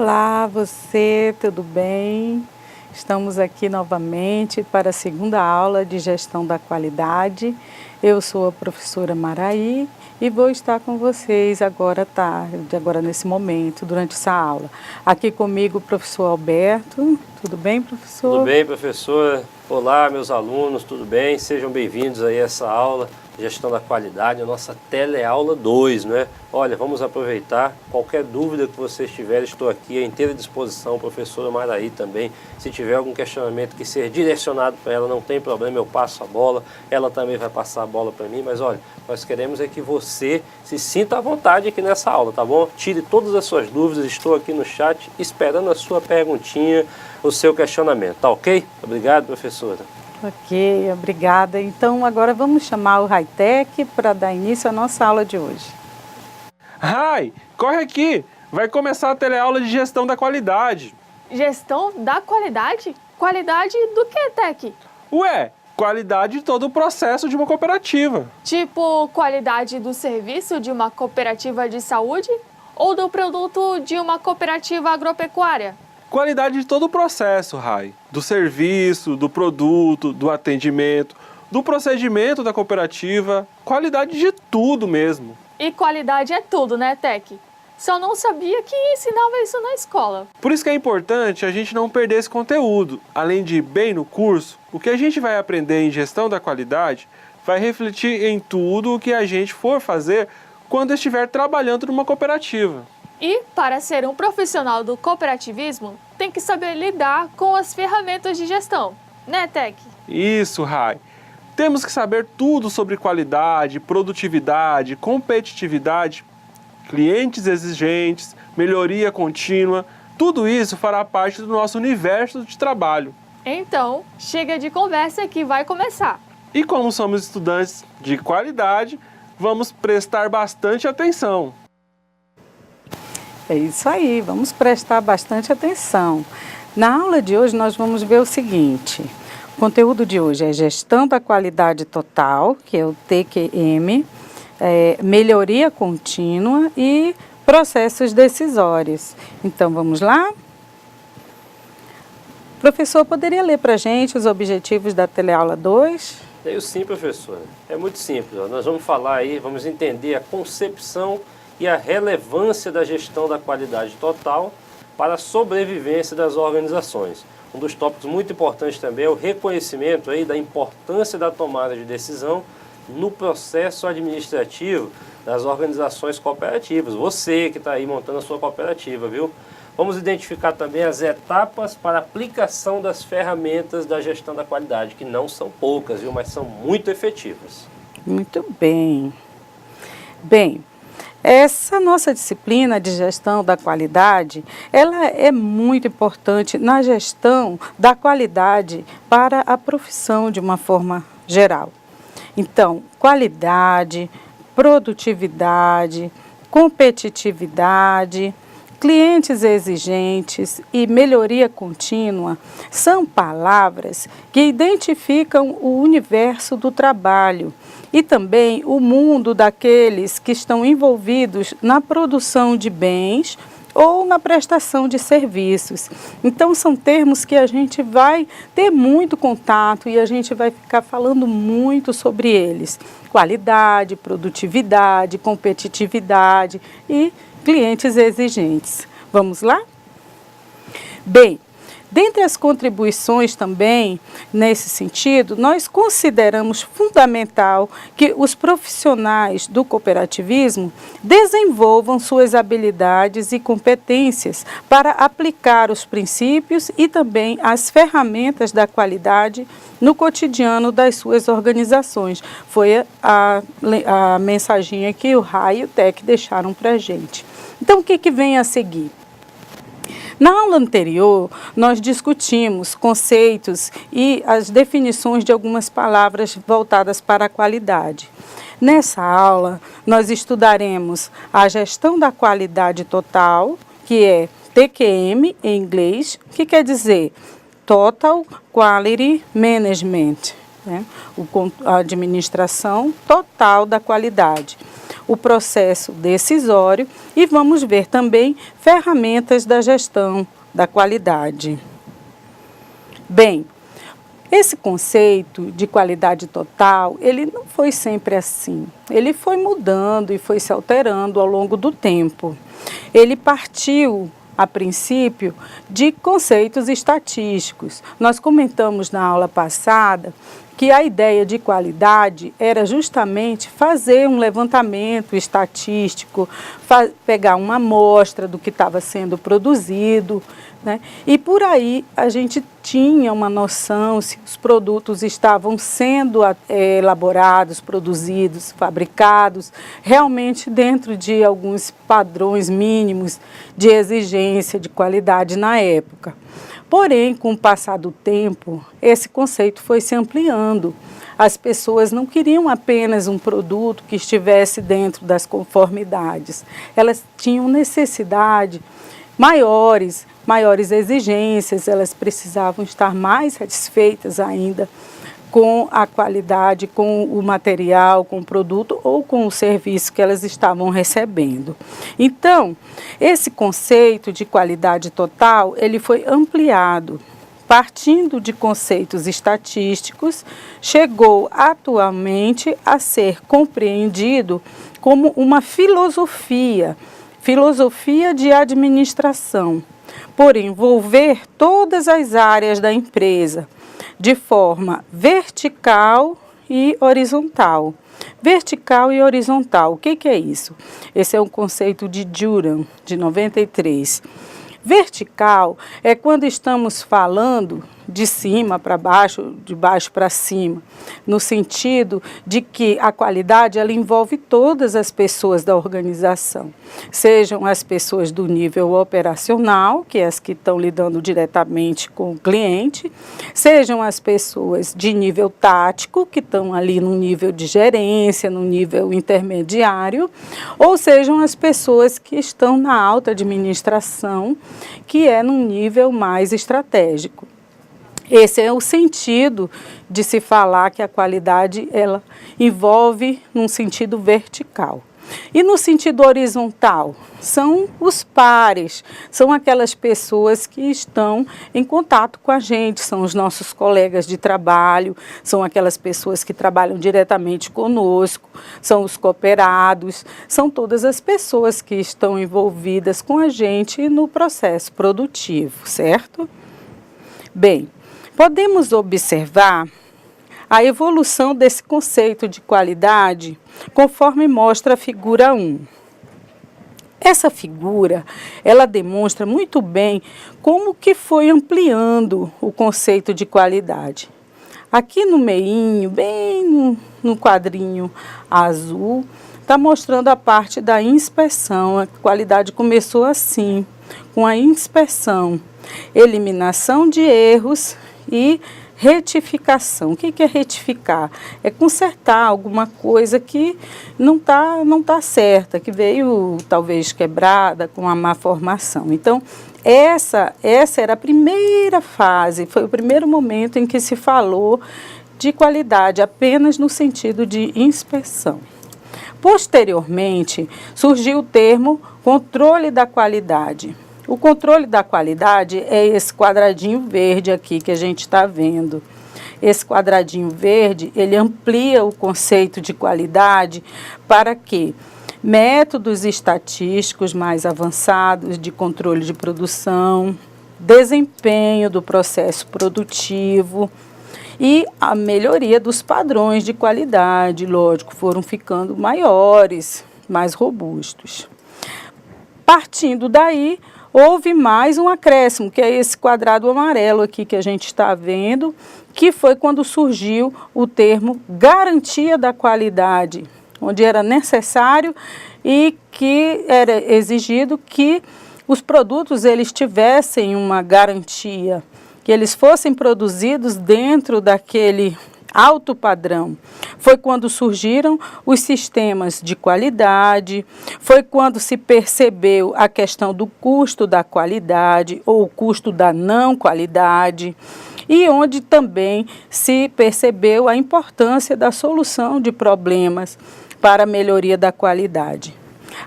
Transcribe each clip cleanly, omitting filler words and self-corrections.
Olá, você, tudo bem? Estamos aqui novamente para a segunda aula de gestão da qualidade. Eu sou a professora Maraí e vou estar com vocês agora à tarde, agora nesse momento, durante essa aula. Aqui comigo o professor Alberto. Tudo bem, professor? Tudo bem, professora. Olá, meus alunos, tudo bem? Sejam bem-vindos aí a essa aula de gestão da qualidade, a nossa teleaula 2, né? Olha, vamos aproveitar. Qualquer dúvida que vocês tiverem, estou aqui à inteira disposição, professora Maraí também. Se tiver algum questionamento que seja direcionado para ela, não tem problema, eu passo a bola. Ela também vai passar a bola para mim, mas olha, nós queremos é que você se sinta à vontade aqui nessa aula, tá bom? Tire todas as suas dúvidas, estou aqui no chat esperando a sua perguntinha, o seu questionamento, tá ok? Obrigado, professora. Ok, obrigada. Então agora vamos chamar o Hightech para dar início à nossa aula de hoje. Rai, corre aqui! Vai começar a teleaula de gestão da qualidade. Gestão da qualidade? Qualidade do que, Tec? Ué, qualidade de todo o processo de uma cooperativa. Tipo, qualidade do serviço de uma cooperativa de saúde? Ou do produto de uma cooperativa agropecuária? Qualidade de todo o processo, Rai. Do serviço, do produto, do atendimento, do procedimento da cooperativa. Qualidade de tudo mesmo. E qualidade é tudo, né, Tec? Só não sabia que ensinava isso na escola. Por isso que é importante a gente não perder esse conteúdo. Além de ir bem no curso, o que a gente vai aprender em gestão da qualidade vai refletir em tudo o que a gente for fazer quando estiver trabalhando numa cooperativa. E, para ser um profissional do cooperativismo, tem que saber lidar com as ferramentas de gestão, né, Tec? Isso, Rai. Temos que saber tudo sobre qualidade, produtividade, competitividade, clientes exigentes, melhoria contínua. Tudo isso fará parte do nosso universo de trabalho. Então, chega de conversa que vai começar. E como somos estudantes de qualidade, vamos prestar bastante atenção. É isso aí, vamos prestar bastante atenção. Na aula de hoje nós vamos ver o seguinte: o conteúdo de hoje é gestão da qualidade total, que é o TQM, melhoria contínua e processos decisórios. Então vamos lá? Professor, poderia ler para a gente os objetivos da teleaula 2? Eu sim, professora. É muito simples. Nós vamos falar aí, vamos entender a concepção e a relevância da gestão da qualidade total para a sobrevivência das organizações. Um dos tópicos muito importantes também é o reconhecimento aí da importância da tomada de decisão no processo administrativo das organizações cooperativas. Você que está aí montando a sua cooperativa, viu? Vamos identificar também as etapas para a aplicação das ferramentas da gestão da qualidade, que não são poucas, viu? Mas são muito efetivas. Muito bem. Bem, essa nossa disciplina de gestão da qualidade, ela é muito importante na gestão da qualidade para a profissão de uma forma geral. Então, qualidade, produtividade, competitividade, clientes exigentes e melhoria contínua são palavras que identificam o universo do trabalho e também o mundo daqueles que estão envolvidos na produção de bens ou na prestação de serviços. Então, são termos que a gente vai ter muito contato e a gente vai ficar falando muito sobre eles. Qualidade, produtividade, competitividade e clientes exigentes. Vamos lá? Bem, dentre as contribuições também, nesse sentido, nós consideramos fundamental que os profissionais do cooperativismo desenvolvam suas habilidades e competências para aplicar os princípios e também as ferramentas da qualidade no cotidiano das suas organizações. Foi a mensaginha que o Rai e o Tec deixaram para a gente. Então, o que vem a seguir? Na aula anterior, nós discutimos conceitos e as definições de algumas palavras voltadas para a qualidade. Nessa aula, nós estudaremos a gestão da qualidade total, que é TQM em inglês, que quer dizer Total Quality Management, né? A administração total da qualidade. o processo decisório e vamos ver também ferramentas da gestão da qualidade. Bem, esse conceito de qualidade total, ele não foi sempre assim. Ele foi mudando e foi se alterando ao longo do tempo. Ele partiu, a princípio, de conceitos estatísticos. Nós comentamos na aula passada que a ideia de qualidade era justamente fazer um levantamento estatístico, pegar uma amostra do que estava sendo produzido, né? E por aí a gente tinha uma noção se os produtos estavam sendo elaborados, produzidos, fabricados, realmente dentro de alguns padrões mínimos de exigência de qualidade na época. Porém, com o passar do tempo, esse conceito foi se ampliando. As pessoas não queriam apenas um produto que estivesse dentro das conformidades. Elas tinham necessidade maiores exigências, elas precisavam estar mais satisfeitas ainda com a qualidade, com o material, com o produto ou com o serviço que elas estavam recebendo. Então, esse conceito de qualidade total, ele foi ampliado. Partindo de conceitos estatísticos, chegou atualmente a ser compreendido como uma filosofia de administração, por envolver todas as áreas da empresa, de forma vertical e horizontal. Vertical e horizontal, o que é isso? Esse é um conceito de Juran, de 93. Vertical é quando estamos falando de cima para baixo, de baixo para cima, no sentido de que a qualidade ela envolve todas as pessoas da organização, sejam as pessoas do nível operacional, que é as que estão lidando diretamente com o cliente, sejam as pessoas de nível tático, que estão ali no nível de gerência, no nível intermediário, ou sejam as pessoas que estão na alta administração, que é num nível mais estratégico. Esse é o sentido de se falar que a qualidade ela envolve num sentido vertical. E no sentido horizontal, são os pares, são aquelas pessoas que estão em contato com a gente, são os nossos colegas de trabalho, são aquelas pessoas que trabalham diretamente conosco, são os cooperados, são todas as pessoas que estão envolvidas com a gente no processo produtivo, certo? Bem, podemos observar a evolução desse conceito de qualidade conforme mostra a figura 1. Essa figura, ela demonstra muito bem como que foi ampliando o conceito de qualidade. Aqui no meinho, bem no quadrinho azul, está mostrando a parte da inspeção. A qualidade começou assim, com a inspeção, eliminação de erros e retificação. O que é retificar? É consertar alguma coisa que não tá certa, que veio talvez quebrada com uma má formação. Então, essa era a primeira fase, foi o primeiro momento em que se falou de qualidade, apenas no sentido de inspeção. Posteriormente, surgiu o termo controle da qualidade. O controle da qualidade é esse quadradinho verde aqui que a gente está vendo. Esse quadradinho verde, ele amplia o conceito de qualidade para que métodos estatísticos mais avançados de controle de produção, desempenho do processo produtivo e a melhoria dos padrões de qualidade, lógico, foram ficando maiores, mais robustos. Partindo daí, houve mais um acréscimo, que é esse quadrado amarelo aqui que a gente está vendo, que foi quando surgiu o termo garantia da qualidade, onde era necessário e que era exigido que os produtos eles tivessem uma garantia, que eles fossem produzidos dentro daquele alto padrão. Foi quando surgiram os sistemas de qualidade, foi quando se percebeu a questão do custo da qualidade ou o custo da não qualidade, e onde também se percebeu a importância da solução de problemas para a melhoria da qualidade.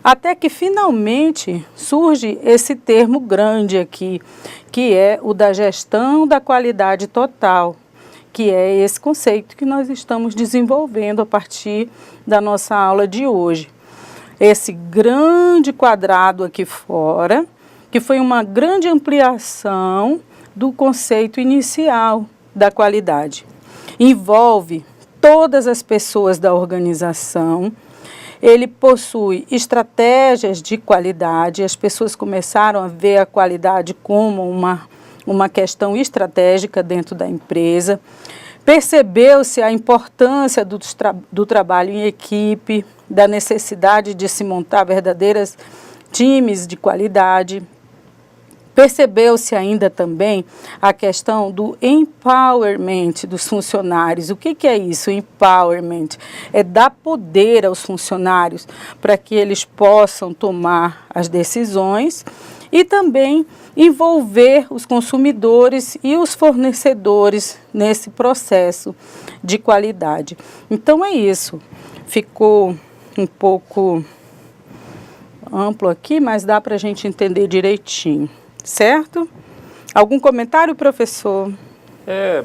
Até que finalmente surge esse termo grande aqui, que é o da gestão da qualidade total, que é esse conceito que nós estamos desenvolvendo a partir da nossa aula de hoje. Esse grande quadrado aqui fora, que foi uma grande ampliação do conceito inicial da qualidade. Envolve todas as pessoas da organização. Ele possui estratégias de qualidade, as pessoas começaram a ver a qualidade como uma questão estratégica dentro da empresa. Percebeu-se a importância do trabalho em equipe, da necessidade de se montar verdadeiros times de qualidade. Percebeu-se ainda também a questão do empowerment dos funcionários. O que é isso, empowerment? É dar poder aos funcionários para que eles possam tomar as decisões e também envolver os consumidores e os fornecedores nesse processo de qualidade. Então é isso. Ficou um pouco amplo aqui, mas dá para a gente entender direitinho. Certo? Algum comentário, professor?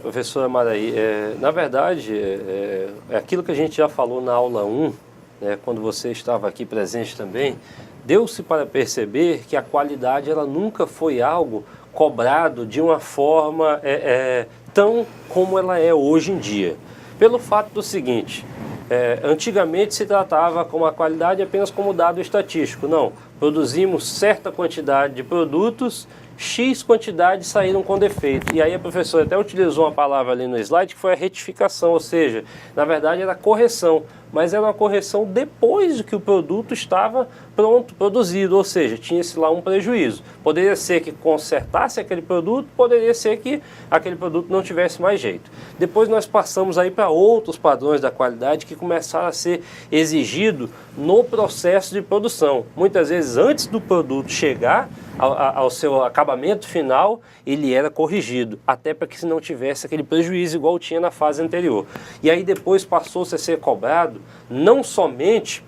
Professora Maraí, na verdade, é aquilo que a gente já falou na aula 1, né, quando você estava aqui presente também, deu-se para perceber que a qualidade ela nunca foi algo cobrado de uma forma tão como ela é hoje em dia. Pelo fato do seguinte, antigamente se tratava como a qualidade apenas como dado estatístico. Não, produzimos certa quantidade de produtos, X quantidade saíram com defeito. E aí a professora até utilizou uma palavra ali no slide que foi a retificação, ou seja, na verdade era correção, mas era uma correção depois que o produto estava pronto, produzido, ou seja, tinha-se lá um prejuízo. Poderia ser que consertasse aquele produto, poderia ser que aquele produto não tivesse mais jeito. Depois nós passamos aí para outros padrões da qualidade que começaram a ser exigidos no processo de produção. Muitas vezes antes do produto chegar ao seu acabamento final, ele era corrigido, até para que não tivesse aquele prejuízo igual tinha na fase anterior. E aí depois passou-se a ser cobrado não somente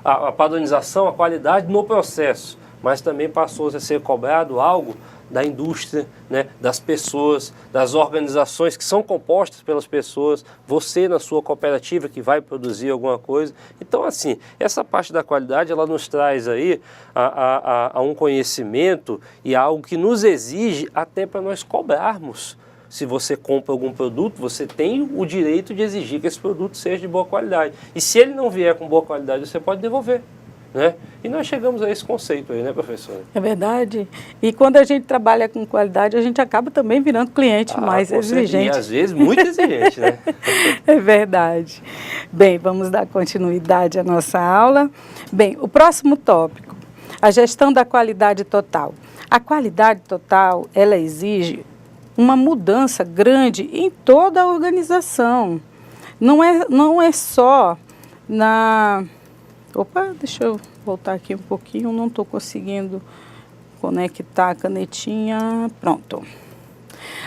a padronização, a qualidade no processo, mas também passou-se a ser cobrado algo da indústria, né, das pessoas, das organizações que são compostas pelas pessoas, você na sua cooperativa que vai produzir alguma coisa. Então, assim, essa parte da qualidade, ela nos traz aí a um conhecimento e algo que nos exige até para nós cobrarmos. Se você compra algum produto, você tem o direito de exigir que esse produto seja de boa qualidade. E se ele não vier com boa qualidade, você pode devolver. Né? E nós chegamos a esse conceito aí, né, professora? É verdade. E quando a gente trabalha com qualidade, a gente acaba também virando cliente mais exigente. E às vezes muito exigente, né? É verdade. Bem, vamos dar continuidade à nossa aula. Bem, o próximo tópico, a gestão da qualidade total. A qualidade total, ela exige uma mudança grande em toda a organização. Não é só na... Opa, deixa eu voltar aqui um pouquinho, não estou conseguindo conectar a canetinha. Pronto.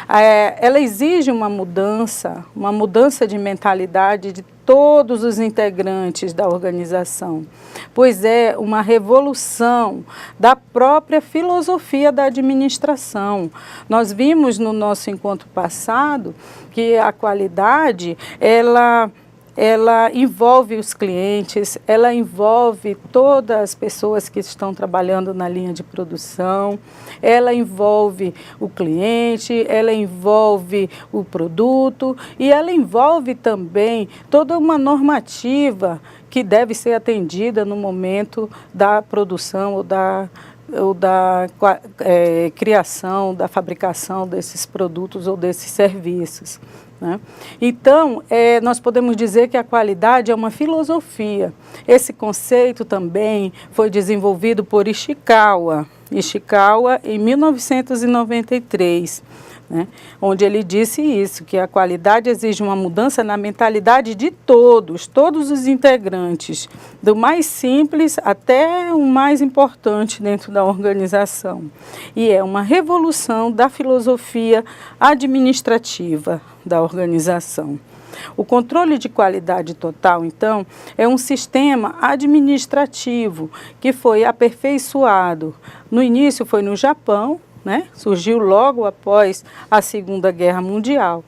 Ela exige uma mudança de mentalidade de todos os integrantes da organização, pois é uma revolução da própria filosofia da administração. Nós vimos no nosso encontro passado que a qualidade, ela envolve os clientes, ela envolve todas as pessoas que estão trabalhando na linha de produção, ela envolve o cliente, ela envolve o produto e ela envolve também toda uma normativa que deve ser atendida no momento da produção ou da criação, da fabricação desses produtos ou desses serviços. Né? Então, nós podemos dizer que a qualidade é uma filosofia. Esse conceito também foi desenvolvido por Ishikawa em 1993, né, onde ele disse isso, que a qualidade exige uma mudança na mentalidade de todos os integrantes, do mais simples até o mais importante dentro da organização. E é uma revolução da filosofia administrativa da organização. O controle de qualidade total, então, é um sistema administrativo que foi aperfeiçoado. No início foi no Japão, né? Surgiu logo após a Segunda Guerra Mundial.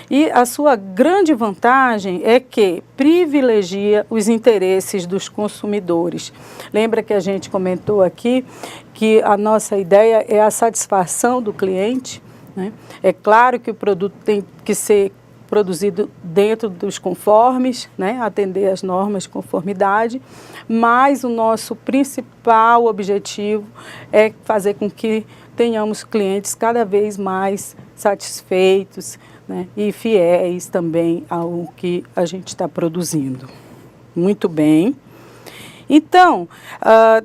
E a sua grande vantagem é que privilegia os interesses dos consumidores. Lembra que a gente comentou aqui que a nossa ideia é a satisfação do cliente, né? É claro que o produto tem que ser produzido dentro dos conformes, né? Atender às normas de conformidade, mas o nosso principal objetivo é fazer com que tenhamos clientes cada vez mais satisfeitos, né? E fiéis também ao que a gente está produzindo. Muito bem. Então,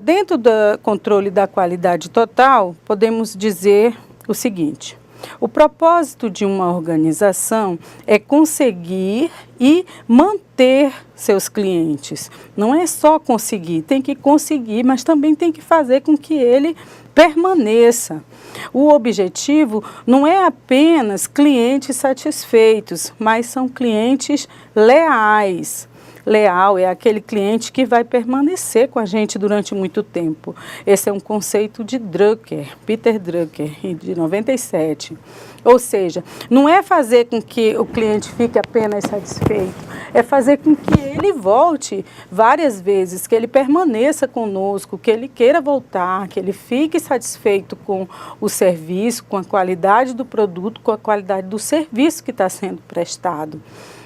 dentro do controle da qualidade total, podemos dizer o seguinte: o propósito de uma organização é conseguir e manter seus clientes. Não é só conseguir, tem que conseguir, mas também tem que fazer com que ele permaneça. O objetivo não é apenas clientes satisfeitos, mas são clientes leais. Leal é aquele cliente que vai permanecer com a gente durante muito tempo. Esse é um conceito de Drucker, Peter Drucker, de 97. Ou seja, não é fazer com que o cliente fique apenas satisfeito, é fazer com que ele volte várias vezes, que ele permaneça conosco, que ele queira voltar, que ele fique satisfeito com o serviço, com a qualidade do produto, com a qualidade do serviço que está sendo prestado.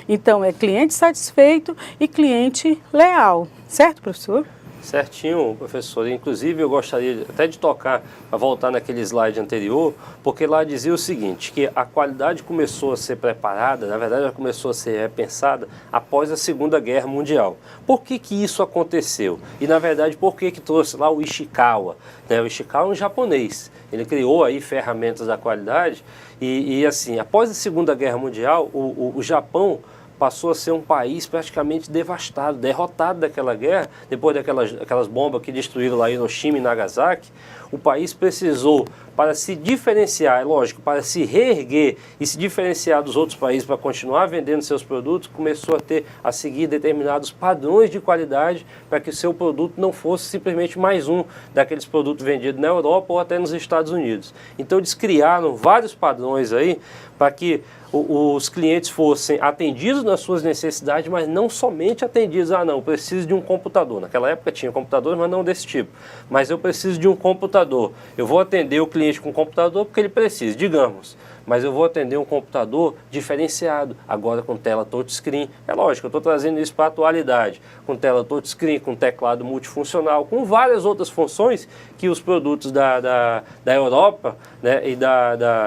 Então, é cliente satisfeito e cliente leal. Certo, professor? Certinho, professor. Inclusive, eu gostaria até de tocar, para voltar naquele slide anterior, porque lá dizia o seguinte, que a qualidade começou a ser preparada, na verdade, ela começou a ser repensada após a Segunda Guerra Mundial. Por que que isso aconteceu? E, na verdade, por que que trouxe lá o Ishikawa? Né? O Ishikawa é um japonês. Ele criou aí ferramentas da qualidade e assim, após a Segunda Guerra Mundial, o Japão passou a ser um país praticamente devastado, derrotado daquela guerra, depois daquelas bombas que destruíram lá Hiroshima e Nagasaki. O país precisou, para se diferenciar, é lógico, para se reerguer e se diferenciar dos outros países para continuar vendendo seus produtos, começou a seguir determinados padrões de qualidade para que o seu produto não fosse simplesmente mais um daqueles produtos vendidos na Europa ou até nos Estados Unidos. Então eles criaram vários padrões aí para que os clientes fossem atendidos nas suas necessidades, mas não somente atendidos. Ah, não, eu preciso de um computador. Naquela época tinha computadores, mas não desse tipo. Mas eu preciso de um computador. Eu vou atender o cliente com um computador porque ele precisa, digamos. Mas eu vou atender um computador diferenciado, agora com tela touchscreen. É lógico, eu estou trazendo isso para a atualidade. Com tela touchscreen, com teclado multifuncional, com várias outras funções que os produtos da Europa, né, e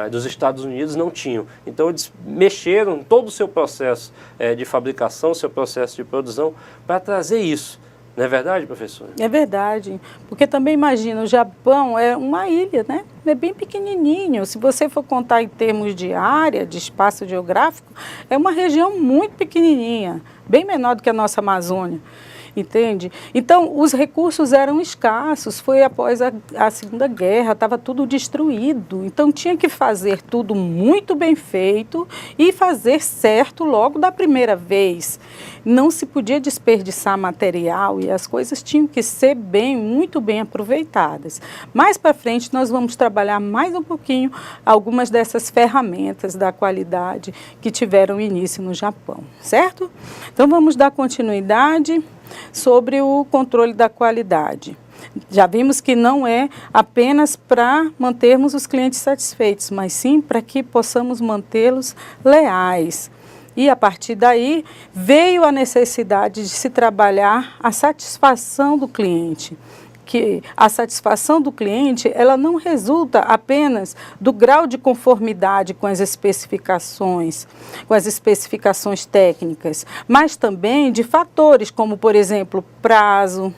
dos Estados Unidos não tinham. Então eles mexeram em todo o seu processo de fabricação, seu processo de produção, para trazer isso. Não é verdade, professor? É verdade, porque também imagina, o Japão é uma ilha, né? É bem pequenininho. Se você for contar em termos de área, de espaço geográfico, é uma região muito pequenininha, bem menor do que a nossa Amazônia. Entende? Então, os recursos eram escassos, foi após a Segunda Guerra, estava tudo destruído. Então, tinha que fazer tudo muito bem feito e fazer certo logo da primeira vez. Não se podia desperdiçar material e as coisas tinham que ser muito bem aproveitadas. Mais para frente, nós vamos trabalhar mais um pouquinho algumas dessas ferramentas da qualidade que tiveram início no Japão, certo? Então, vamos dar continuidade sobre o controle da qualidade. Já vimos que não é apenas para mantermos os clientes satisfeitos, mas sim para que possamos mantê-los leais. E a partir daí veio a necessidade de se trabalhar a satisfação do cliente. Que a satisfação do cliente, ela não resulta apenas do grau de conformidade com as especificações técnicas, mas também de fatores como, por exemplo, prazo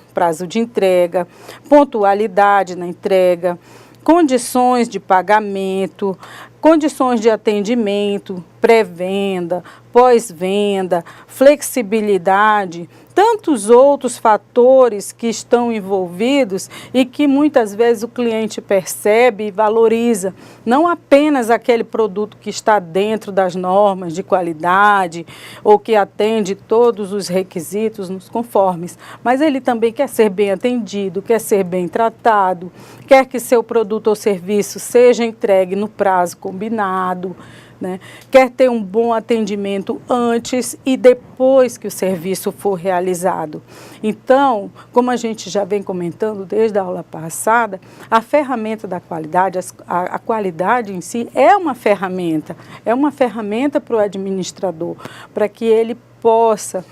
de entrega, pontualidade na entrega, condições de pagamento, condições de atendimento, pré-venda, pós-venda, flexibilidade, tantos outros fatores que estão envolvidos e que muitas vezes o cliente percebe e valoriza, não apenas aquele produto que está dentro das normas de qualidade ou que atende todos os requisitos nos conformes, mas ele também quer ser bem atendido, quer ser bem tratado, quer que seu produto ou serviço seja entregue no prazo combinado, né? Quer ter um bom atendimento antes e depois que o serviço for realizado. Então, como a gente já vem comentando desde a aula passada, a ferramenta da qualidade, a qualidade em si é uma ferramenta para o administrador, para que ele possa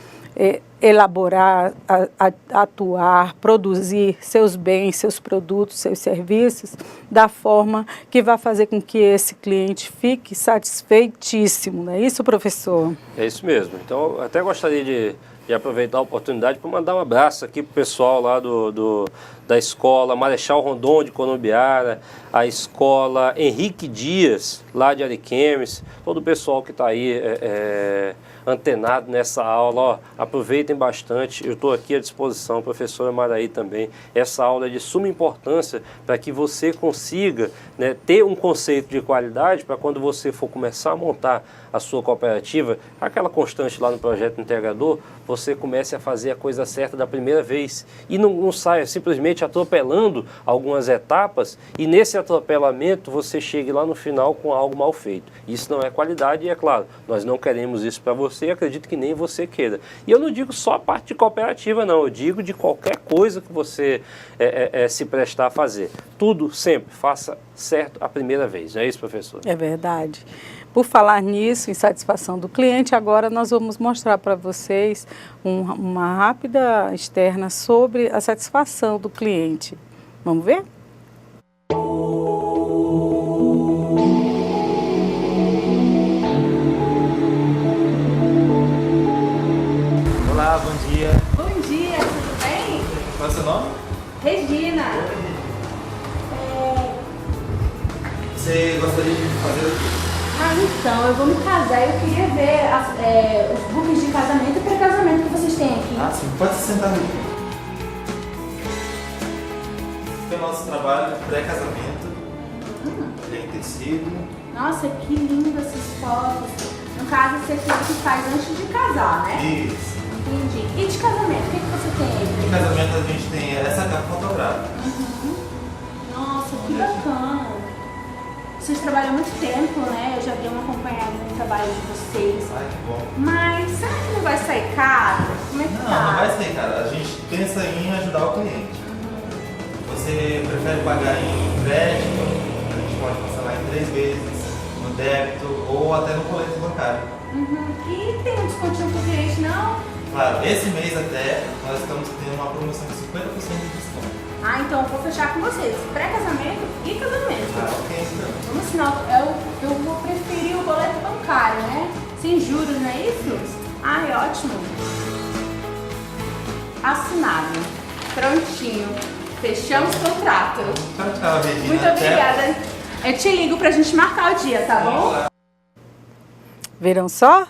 elaborar, atuar, produzir seus bens, seus produtos, seus serviços da forma que vai fazer com que esse cliente fique satisfeitíssimo, não é isso, professor? É isso mesmo. Então, eu até gostaria de aproveitar a oportunidade para mandar um abraço aqui para o pessoal lá da escola Marechal Rondon de Colombiara, a escola Henrique Dias, lá de Ariquemes, todo o pessoal que está aí antenado nessa aula, ó, aproveitem bastante, eu estou aqui à disposição, professora Maraí também. Essa aula é de suma importância para que você consiga, né, ter um conceito de qualidade para quando você for começar a montar a sua cooperativa, aquela constante lá no projeto integrador, você comece a fazer a coisa certa da primeira vez e não saia simplesmente atropelando algumas etapas e nesse atropelamento você chegue lá no final com algo mal feito. Isso não é qualidade e é claro, nós não queremos isso para você e acredito que nem você queira. E eu não digo só a parte de cooperativa não, eu digo de qualquer coisa que você se prestar a fazer. Tudo sempre faça certo a primeira vez, não é isso, professor? É verdade. Por falar nisso, em satisfação do cliente, agora nós vamos mostrar para vocês uma rápida externa sobre a satisfação do cliente. Vamos ver? Olá, bom dia. Bom dia, tudo bem? Qual é o seu nome? Regina. Você gostaria de fazer o quê? Então, eu vou me casar e eu queria ver os books de casamento e pré-casamento que vocês têm aqui. Ah, sim. Pode se sentar ali. O nosso trabalho de pré-casamento, tem tecido. Nossa, que lindo essas fotos. No caso, esse aqui é o que faz antes de casar, né? Isso. Entendi. E de casamento, o que você tem aí? De casamento a gente tem essa capa fotográfica. Nossa, que bacana. Vocês trabalham muito tempo, né? Eu já dei uma acompanhada no trabalho de vocês. Ai, que bom. Mas será que não vai sair caro? Como é que tá? Não vai sair, cara. A gente pensa em ajudar o cliente. Você prefere pagar em crédito, a gente pode parcelar em 3 vezes, no débito ou até no boleto bancário. E tem um descontinho pro cliente, não? Claro, esse mês até nós estamos tendo uma promoção de 50% de desconto. Ah, então eu vou fechar com vocês. Pré-casamento e casamento. Ah, ok, então. Vamos assinar. Eu vou preferir o boleto bancário, né? Sem juros, não é isso? Ai, ótimo. Assinado. Prontinho. Fechamos o contrato. Tchau, tchau, Regina. Muito obrigada. Eu te ligo pra gente marcar o dia, tá bom? Viram só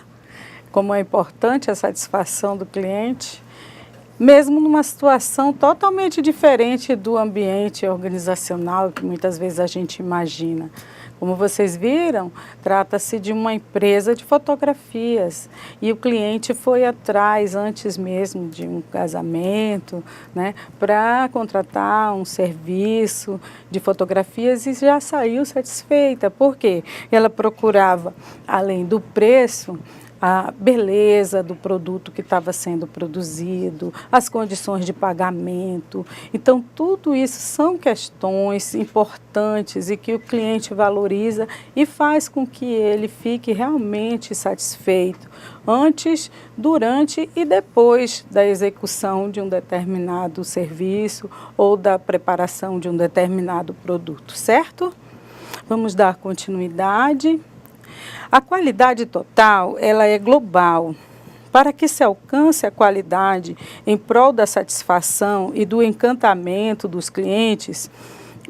como é importante a satisfação do cliente? Mesmo numa situação totalmente diferente do ambiente organizacional que muitas vezes a gente imagina. Como vocês viram, trata-se de uma empresa de fotografias e o cliente foi atrás, antes mesmo de um casamento, né, para contratar um serviço de fotografias e já saiu satisfeita. Por quê? Ela procurava, além do preço, a beleza do produto que estava sendo produzido, as condições de pagamento. Então, tudo isso são questões importantes e que o cliente valoriza e faz com que ele fique realmente satisfeito antes, durante e depois da execução de um determinado serviço ou da preparação de um determinado produto, certo? Vamos dar continuidade. A qualidade total, ela é global. Para que se alcance a qualidade em prol da satisfação e do encantamento dos clientes,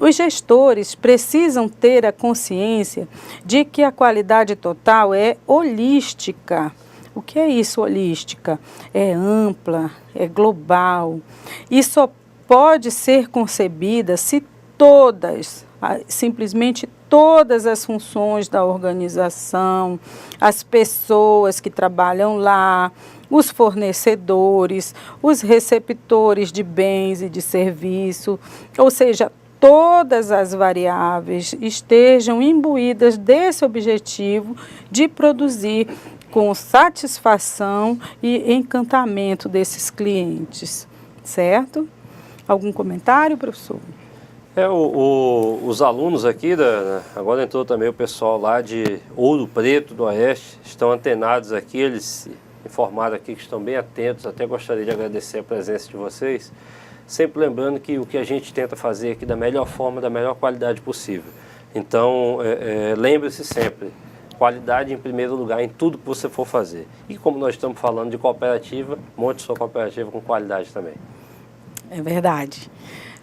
Os gestores precisam ter a consciência de que a qualidade total é holística. O que é isso, holística? É ampla, é global e só pode ser concebida se simplesmente todas as funções da organização, as pessoas que trabalham lá, os fornecedores, os receptores de bens e de serviço, ou seja, todas as variáveis estejam imbuídas desse objetivo de produzir com satisfação e encantamento desses clientes, certo? Algum comentário, professor? Os alunos aqui, agora entrou também o pessoal lá de Ouro Preto, do Oeste, estão antenados aqui, eles informaram aqui que estão bem atentos, até gostaria de agradecer a presença de vocês, sempre lembrando que o que a gente tenta fazer aqui da melhor forma, da melhor qualidade possível. Então, lembre-se sempre, qualidade em primeiro lugar em tudo que você for fazer. E como nós estamos falando de cooperativa, monte sua cooperativa com qualidade também. É verdade.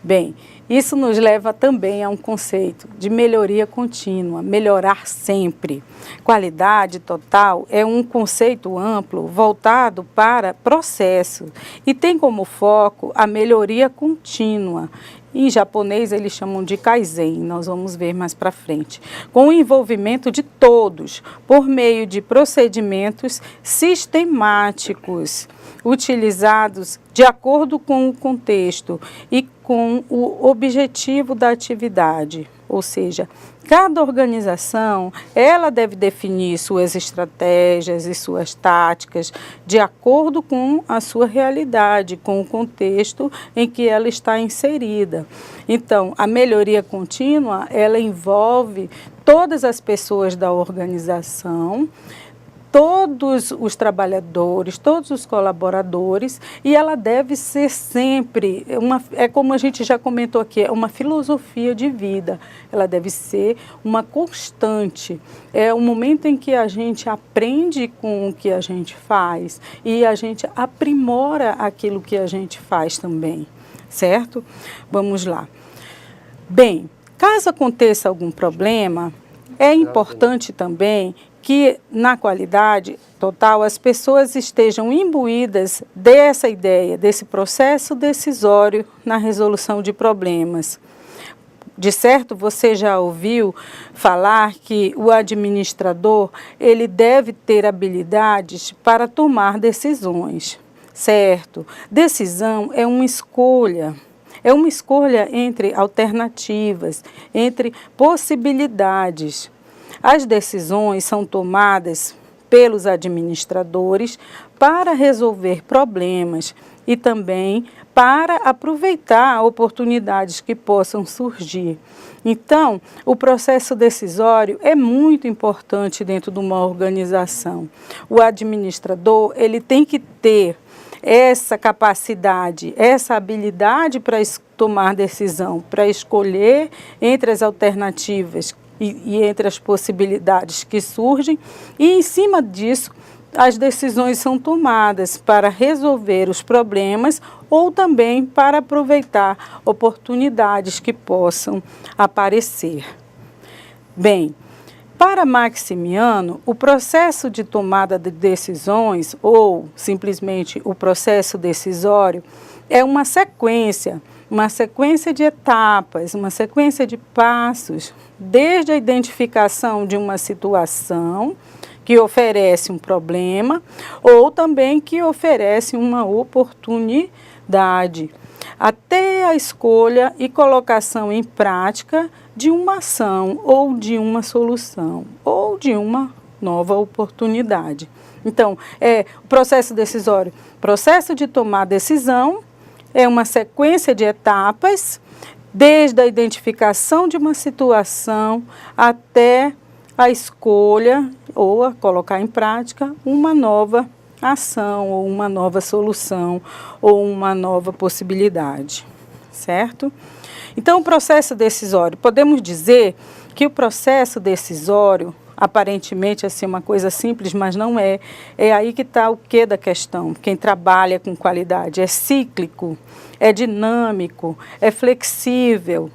Bem, isso nos leva também a um conceito de melhoria contínua, melhorar sempre. Qualidade total é um conceito amplo voltado para processo e tem como foco a melhoria contínua. Em japonês eles chamam de Kaizen, nós vamos ver mais para frente. Com o envolvimento de todos, por meio de procedimentos sistemáticos, utilizados de acordo com o contexto e com o objetivo da atividade. Ou seja, cada organização, ela deve definir suas estratégias e suas táticas de acordo com a sua realidade, com o contexto em que ela está inserida. Então, a melhoria contínua, ela envolve todas as pessoas da organização, todos os trabalhadores, todos os colaboradores, e ela deve ser sempre, é como a gente já comentou aqui, é uma filosofia de vida, ela deve ser uma constante, é o momento em que a gente aprende com o que a gente faz e a gente aprimora aquilo que a gente faz também, certo? Vamos lá. Bem, caso aconteça algum problema, é importante também que na qualidade total as pessoas estejam imbuídas dessa ideia, desse processo decisório na resolução de problemas. De certo, você já ouviu falar que o administrador, ele deve ter habilidades para tomar decisões, certo? Decisão é uma escolha. É uma escolha entre alternativas, entre possibilidades. As decisões são tomadas pelos administradores para resolver problemas e também para aproveitar oportunidades que possam surgir. Então, o processo decisório é muito importante dentro de uma organização. O administrador, ele tem que ter essa capacidade, essa habilidade para tomar decisão, para escolher entre as alternativas e entre as possibilidades que surgem, e em cima disso as decisões são tomadas para resolver os problemas ou também para aproveitar oportunidades que possam aparecer. Bem, para Maximiano, o processo de tomada de decisões, ou simplesmente o processo decisório, é uma sequência de etapas, uma sequência de passos, desde a identificação de uma situação que oferece um problema ou também que oferece uma oportunidade, até a escolha e colocação em prática de uma ação ou de uma solução ou de uma nova oportunidade. Então, o processo decisório, processo de tomar decisão, é uma sequência de etapas, desde a identificação de uma situação até a escolha ou a colocar em prática uma nova ação ou uma nova solução ou uma nova possibilidade, certo? Então, o processo decisório, podemos dizer que o processo decisório, aparentemente assim uma coisa simples, mas não é. É aí que está o quê da questão. Quem trabalha com qualidade é cíclico, é dinâmico, é flexível.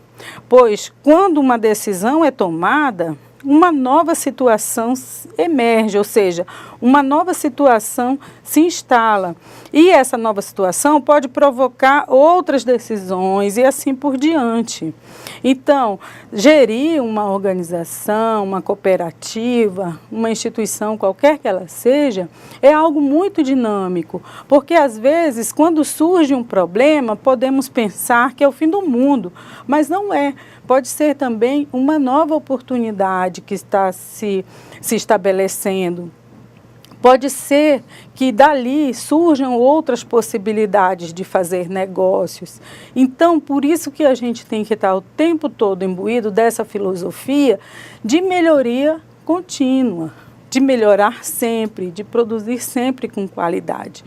pois quando uma decisão é tomada, uma nova situação emerge, ou seja, uma nova situação se instala. E essa nova situação pode provocar outras decisões e assim por diante. Então, gerir uma organização, uma cooperativa, uma instituição, qualquer que ela seja, é algo muito dinâmico, porque às vezes, quando surge um problema, podemos pensar que é o fim do mundo, mas não é. Pode ser também uma nova oportunidade que está se estabelecendo. Pode ser que dali surjam outras possibilidades de fazer negócios. Então, por isso que a gente tem que estar o tempo todo imbuído dessa filosofia de melhoria contínua, de melhorar sempre, de produzir sempre com qualidade.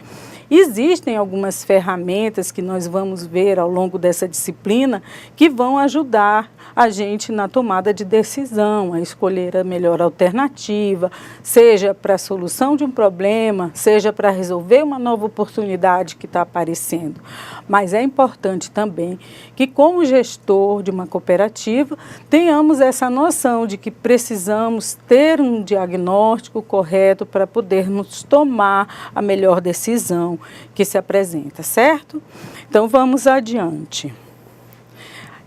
Existem algumas ferramentas que nós vamos ver ao longo dessa disciplina que vão ajudar a gente na tomada de decisão, a escolher a melhor alternativa, seja para a solução de um problema, seja para resolver uma nova oportunidade que está aparecendo. Mas é importante também que, como gestor de uma cooperativa, tenhamos essa noção de que precisamos ter um diagnóstico correto para podermos tomar a melhor decisão que se apresenta, certo? Então, vamos adiante.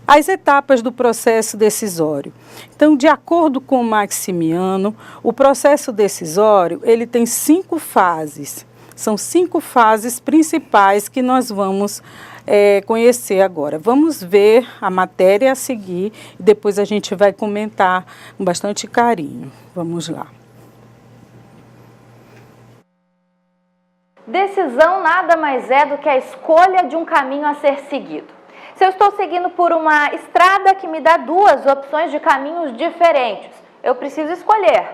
As etapas do processo decisório. Então, de acordo com Maximiano, o processo decisório ele tem 5 fases. São 5 fases principais que nós vamos conhecer agora. Vamos ver a matéria a seguir e depois a gente vai comentar com bastante carinho. Vamos lá. Decisão nada mais é do que a escolha de um caminho a ser seguido. Se eu estou seguindo por uma estrada que me dá 2 opções de caminhos diferentes, eu preciso escolher.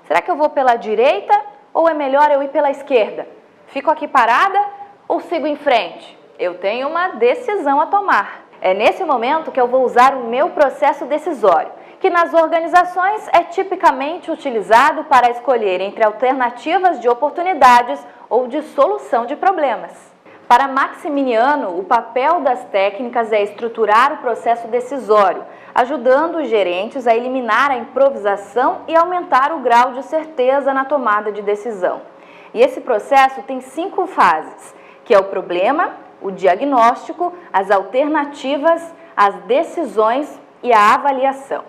Será que eu vou pela direita ou é melhor eu ir pela esquerda? Fico aqui parada ou sigo em frente? Eu tenho uma decisão a tomar. É nesse momento que eu vou usar o meu processo decisório, que nas organizações é tipicamente utilizado para escolher entre alternativas de oportunidades ou de solução de problemas. Para Maximiano, o papel das técnicas é estruturar o processo decisório, ajudando os gerentes a eliminar a improvisação e aumentar o grau de certeza na tomada de decisão. E esse processo tem 5 fases, que é o problema, o diagnóstico, as alternativas, as decisões e a avaliação.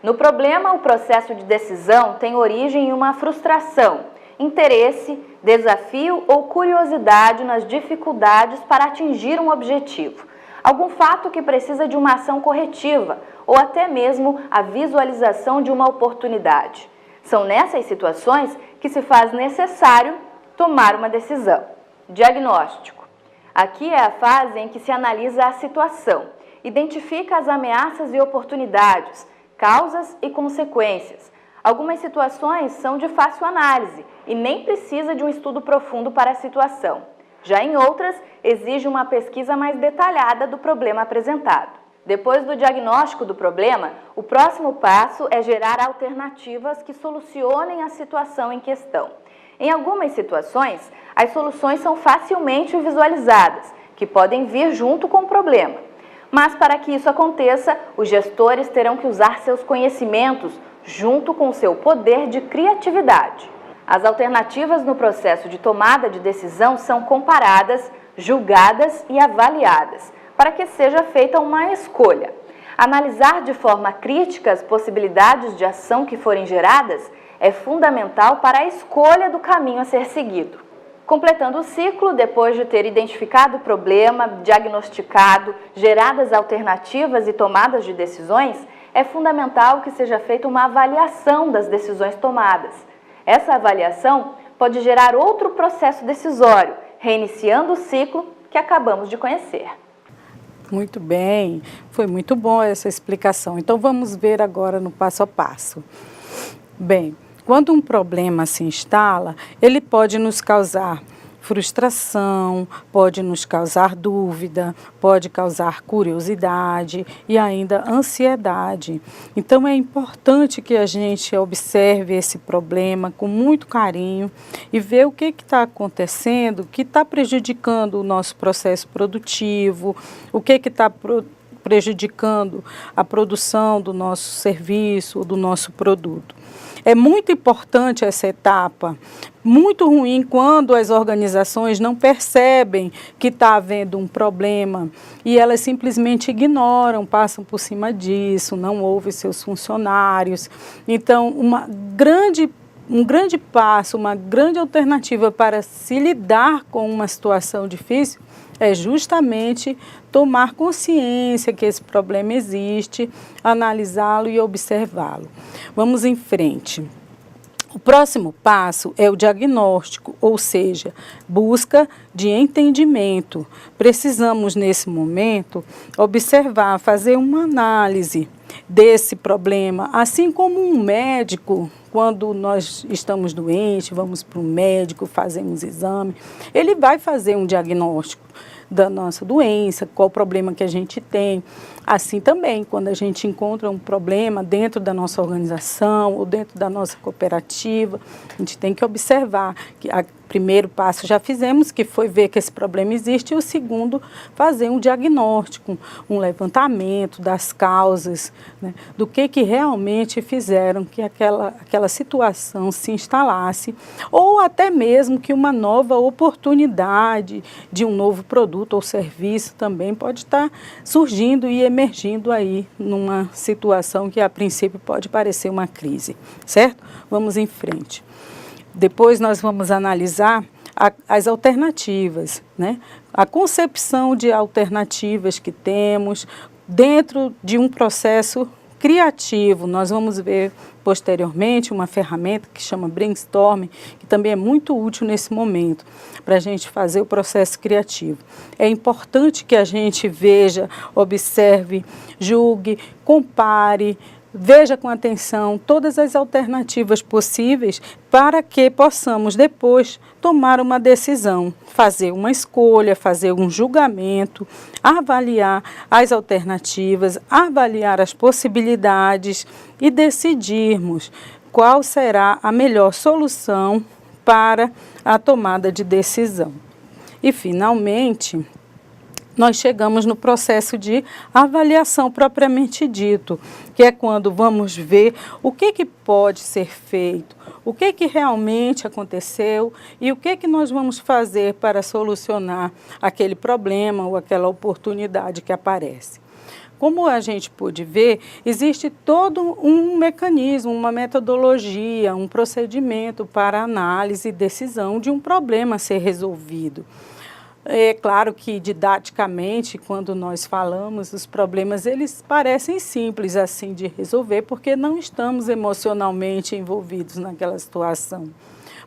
No problema, o processo de decisão tem origem em uma frustração, interesse, desafio ou curiosidade nas dificuldades para atingir um objetivo, algum fato que precisa de uma ação corretiva ou até mesmo a visualização de uma oportunidade. São nessas situações que se faz necessário tomar uma decisão. Diagnóstico. Aqui é a fase em que se analisa a situação, identifica as ameaças e oportunidades, causas e consequências. Algumas situações são de fácil análise e nem precisa de um estudo profundo para a situação. Já em outras, exige uma pesquisa mais detalhada do problema apresentado. Depois do diagnóstico do problema, o próximo passo é gerar alternativas que solucionem a situação em questão. Em algumas situações, as soluções são facilmente visualizadas, que podem vir junto com o problema. Mas para que isso aconteça, os gestores terão que usar seus conhecimentos junto com seu poder de criatividade. As alternativas no processo de tomada de decisão são comparadas, julgadas e avaliadas, para que seja feita uma escolha. Analisar de forma crítica as possibilidades de ação que forem geradas é fundamental para a escolha do caminho a ser seguido. Completando o ciclo, depois de ter identificado o problema, diagnosticado, geradas alternativas e tomadas de decisões, é fundamental que seja feita uma avaliação das decisões tomadas. Essa avaliação pode gerar outro processo decisório, reiniciando o ciclo que acabamos de conhecer. Muito bem, foi muito bom essa explicação. Então vamos ver agora no passo a passo. Bem, quando um problema se instala, ele pode nos causar frustração, pode nos causar dúvida, pode causar curiosidade e ainda ansiedade. Então é importante que a gente observe esse problema com muito carinho e ver o que está acontecendo, que está prejudicando o nosso processo produtivo, o que está prejudicando a produção do nosso serviço, do nosso produto. É muito importante essa etapa, muito ruim quando as organizações não percebem que está havendo um problema e elas simplesmente ignoram, passam por cima disso, não ouvem seus funcionários. Então, um grande passo, uma grande alternativa para se lidar com uma situação difícil é justamente tomar consciência que esse problema existe, analisá-lo e observá-lo. Vamos em frente. O próximo passo é o diagnóstico, ou seja, busca de entendimento. Precisamos, nesse momento, observar, fazer uma análise desse problema, assim como um médico, quando nós estamos doentes, vamos para o médico, fazemos exame, ele vai fazer um diagnóstico da nossa doença, qual o problema que a gente tem. Assim também, quando a gente encontra um problema dentro da nossa organização ou dentro da nossa cooperativa, a gente tem que observar que o primeiro passo já fizemos, que foi ver que esse problema existe, e o segundo, fazer um diagnóstico, um levantamento das causas, né, do que realmente fizeram que aquela situação se instalasse, ou até mesmo que uma nova oportunidade de um novo produto ou serviço também pode estar surgindo e emergindo aí numa situação que a princípio pode parecer uma crise, certo? Vamos em frente. Depois nós vamos analisar as alternativas, né? A concepção de alternativas que temos dentro de um processo criativo. Nós vamos ver posteriormente uma ferramenta que chama Brainstorming, que também é muito útil nesse momento para a gente fazer o processo criativo. É importante que a gente veja, observe, julgue, compare, veja com atenção todas as alternativas possíveis para que possamos depois tomar uma decisão, fazer uma escolha, fazer um julgamento, avaliar as alternativas, avaliar as possibilidades e decidirmos qual será a melhor solução para a tomada de decisão. E, finalmente, nós chegamos no processo de avaliação propriamente dito, que é quando vamos ver o que pode ser feito, o que realmente aconteceu e o que nós vamos fazer para solucionar aquele problema ou aquela oportunidade que aparece. Como a gente pôde ver, existe todo um mecanismo, uma metodologia, um procedimento para análise e decisão de um problema a ser resolvido. É claro que, didaticamente, quando nós falamos, os problemas eles parecem simples assim de resolver, porque não estamos emocionalmente envolvidos naquela situação.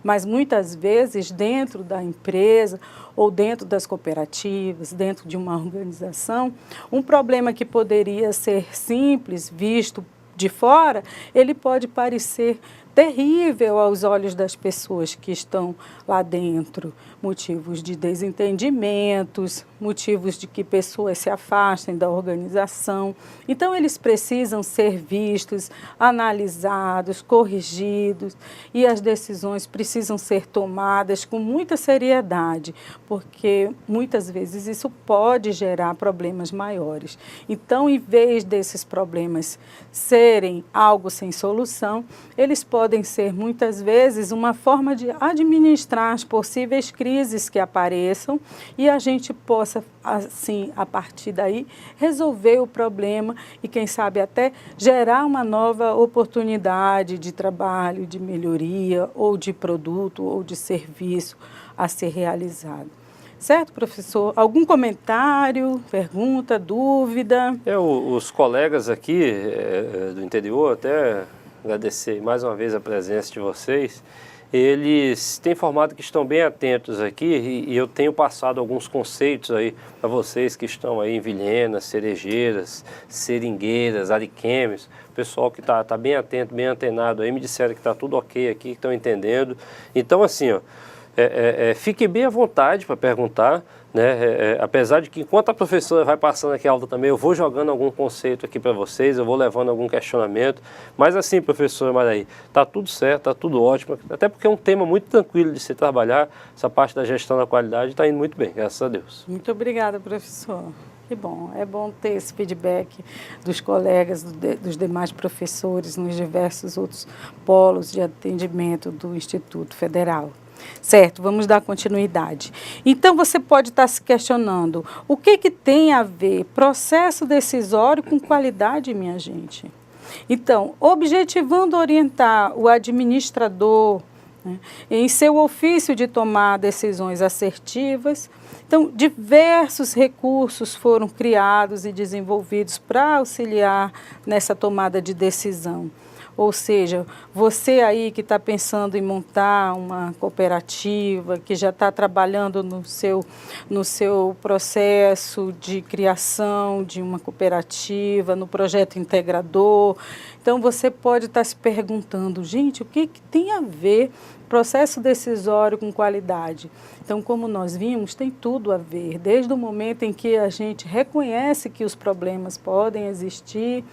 Mas, muitas vezes, dentro da empresa ou dentro das cooperativas, dentro de uma organização, um problema que poderia ser simples, visto de fora, ele pode parecer terrível aos olhos das pessoas que estão lá dentro. Motivos de desentendimentos, motivos de que pessoas se afastem da organização. Então, eles precisam ser vistos, analisados, corrigidos, e as decisões precisam ser tomadas com muita seriedade, porque muitas vezes isso pode gerar problemas maiores. Então, em vez desses problemas serem algo sem solução, eles podem ser muitas vezes uma forma de administrar as possíveis crises que apareçam e a gente possa, assim, a partir daí, resolver o problema e, quem sabe, até gerar uma nova oportunidade de trabalho, de melhoria, ou de produto, ou de serviço a ser realizado. Certo, professor? Algum comentário, pergunta, dúvida? Os colegas aqui do interior, até agradecer mais uma vez a presença de vocês, eles têm informado que estão bem atentos aqui e eu tenho passado alguns conceitos aí para vocês que estão aí em Vilhena, Cerejeiras, Seringueiras, Ariquemes, o pessoal que está bem atento, bem antenado aí, me disseram que está tudo ok aqui, que estão entendendo. Então, assim, ó, fique bem à vontade para perguntar, né? Apesar de que enquanto a professora vai passando aqui a aula também, eu vou jogando algum conceito aqui para vocês, eu vou levando algum questionamento, mas assim, professora Maraí, está tudo certo, está tudo ótimo, até porque é um tema muito tranquilo de se trabalhar, essa parte da gestão da qualidade está indo muito bem, graças a Deus. Muito obrigada, professor. Que bom, é bom ter esse feedback dos colegas, dos demais professores nos diversos outros polos de atendimento do Instituto Federal. Certo, vamos dar continuidade. Então, você pode estar se questionando, o que tem a ver processo decisório com qualidade, minha gente? Então, objetivando orientar o administrador, né, em seu ofício de tomar decisões assertivas. Então, diversos recursos foram criados e desenvolvidos para auxiliar nessa tomada de decisão. Ou seja, você aí que está pensando em montar uma cooperativa, que já está trabalhando no seu processo de criação de uma cooperativa, no projeto integrador, então você pode estar se perguntando, gente, o que tem a ver processo decisório com qualidade? Então, como nós vimos, tem tudo a ver, desde o momento em que a gente reconhece que os problemas podem existir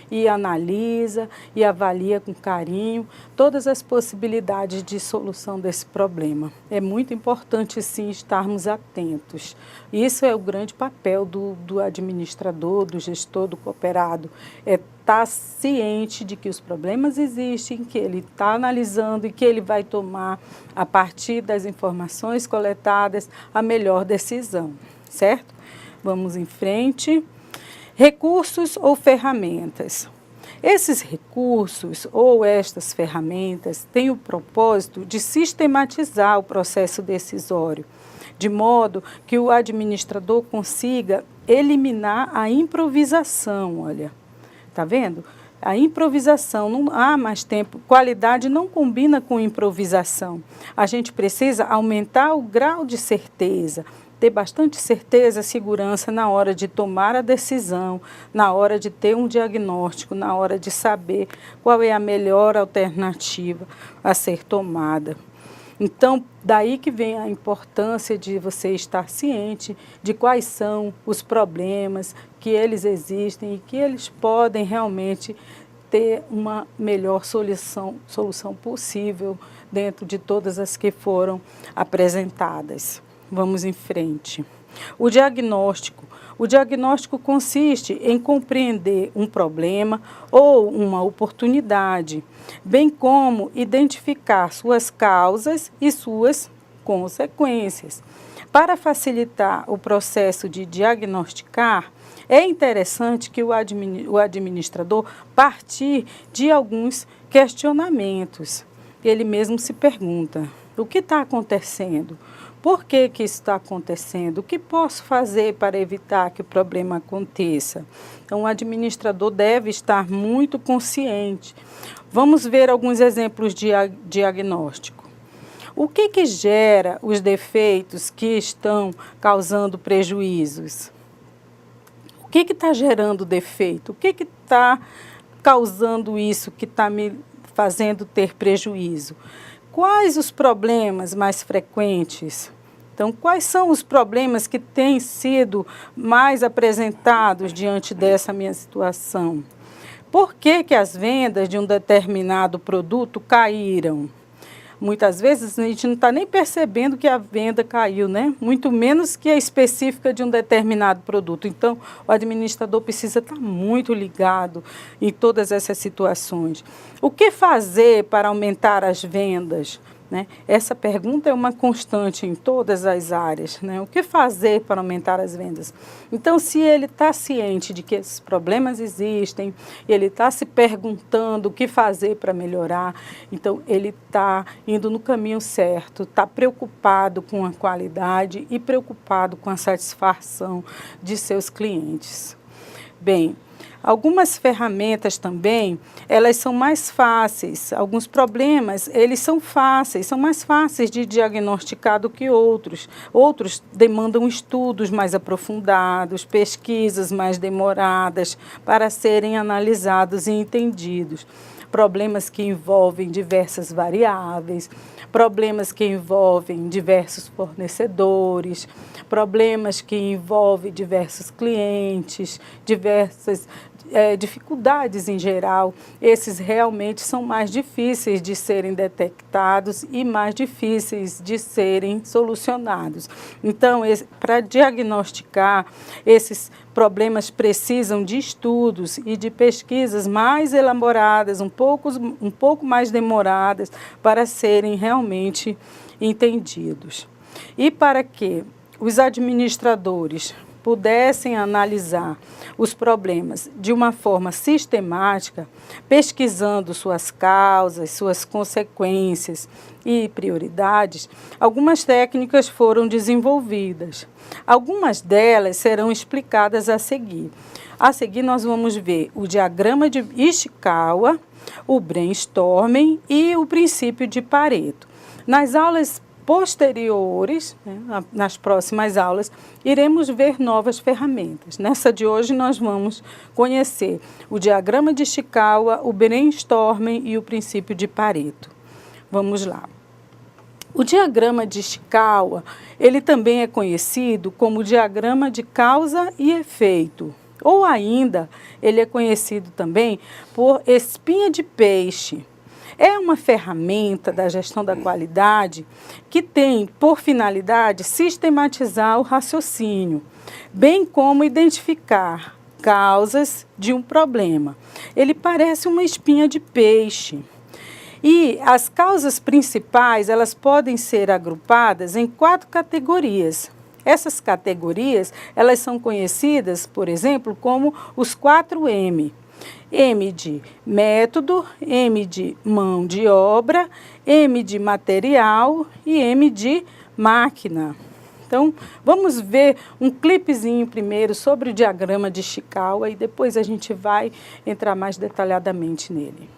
e analisa e avalia com carinho todas as possibilidades de solução desse problema. É muito importante, sim, estarmos atentos. Isso é o grande papel do administrador, do gestor, do cooperado, é estar ciente de que os problemas existem, que ele está analisando e que ele vai tomar, a partir das informações coletadas, a melhor decisão, certo? Vamos em frente. Recursos ou ferramentas. Esses recursos ou estas ferramentas têm o propósito de sistematizar o processo decisório, de modo que o administrador consiga eliminar a improvisação, olha. Tá vendo? A improvisação, não há mais tempo. Qualidade não combina com improvisação. A gente precisa aumentar o grau de certeza, ter bastante certeza, segurança na hora de tomar a decisão, na hora de ter um diagnóstico, na hora de saber qual é a melhor alternativa a ser tomada. Então, daí que vem a importância de você estar ciente de quais são os problemas, que eles existem e que eles podem realmente ter uma melhor solução possível dentro de todas as que foram apresentadas. Vamos em frente. O diagnóstico. O diagnóstico consiste em compreender um problema ou uma oportunidade, bem como identificar suas causas e suas consequências. Para facilitar o processo de diagnosticar, é interessante que o administrador partir de alguns questionamentos. Ele mesmo se pergunta: o que está acontecendo? Por que isso está acontecendo? O que posso fazer para evitar que o problema aconteça? Então, o administrador deve estar muito consciente. Vamos ver alguns exemplos de diagnóstico. O que gera os defeitos que estão causando prejuízos? O que está gerando defeito? O que está causando isso que está me fazendo ter prejuízo? Quais os problemas mais frequentes? Então, quais são os problemas que têm sido mais apresentados diante dessa minha situação? Por que as vendas de um determinado produto caíram? Muitas vezes a gente não está nem percebendo que a venda caiu, né? Muito menos que a específica de um determinado produto. Então, o administrador precisa estar muito ligado em todas essas situações. O que fazer para aumentar as vendas? Né? Essa pergunta é uma constante em todas as áreas, né? O que fazer para aumentar as vendas? Então, se ele está ciente de que esses problemas existem, ele está se perguntando o que fazer para melhorar, então ele está indo no caminho certo, está preocupado com a qualidade e preocupado com a satisfação de seus clientes. Bem, algumas ferramentas também, elas são mais fáceis. Alguns problemas, eles são fáceis, são mais fáceis de diagnosticar do que outros. Outros demandam estudos mais aprofundados, pesquisas mais demoradas para serem analisados e entendidos. Problemas que envolvem diversas variáveis, problemas que envolvem diversos fornecedores, problemas que envolvem diversos clientes, dificuldades em geral, esses realmente são mais difíceis de serem detectados e mais difíceis de serem solucionados. Então, para diagnosticar esses problemas precisam de estudos e de pesquisas mais elaboradas, um pouco mais demoradas, para serem realmente entendidos. E para que os administradores pudessem analisar os problemas de uma forma sistemática, pesquisando suas causas, suas consequências e prioridades, algumas técnicas foram desenvolvidas. Algumas delas serão explicadas a seguir. A seguir, nós vamos ver o diagrama de Ishikawa, o brainstorming e o princípio de Pareto. Nas aulas posteriores, nas próximas aulas, iremos ver novas ferramentas. Nessa de hoje, nós vamos conhecer o diagrama de Ishikawa, o brainstorming e o princípio de Pareto. Vamos lá. O diagrama de Ishikawa, ele também é conhecido como diagrama de causa e efeito, ou ainda, ele é conhecido também por espinha de peixe. É uma ferramenta da gestão da qualidade que tem por finalidade sistematizar o raciocínio, bem como identificar causas de um problema. Ele parece uma espinha de peixe. E as causas principais, elas podem ser agrupadas em 4 categorias. Essas categorias, elas são conhecidas, por exemplo, como os 4M. M de método, M de mão de obra, M de material e M de máquina. Então, vamos ver um clipezinho primeiro sobre o diagrama de Ishikawa e depois a gente vai entrar mais detalhadamente nele.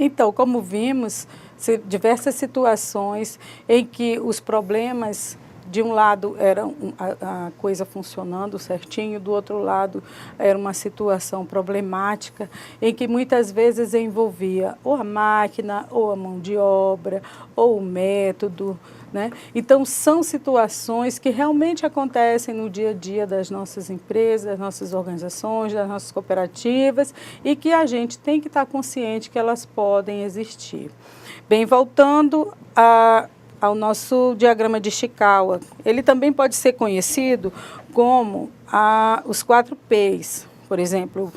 Então, como vimos, diversas situações em que os problemas, de um lado era a coisa funcionando certinho, do outro lado era uma situação problemática, em que muitas vezes envolvia ou a máquina, ou a mão de obra, ou o método, né? Então, são situações que realmente acontecem no dia a dia das nossas empresas, das nossas organizações, das nossas cooperativas e que a gente tem que estar consciente que elas podem existir. Bem, voltando ao nosso diagrama de Ishikawa, ele também pode ser conhecido como os 4 P's. Por exemplo,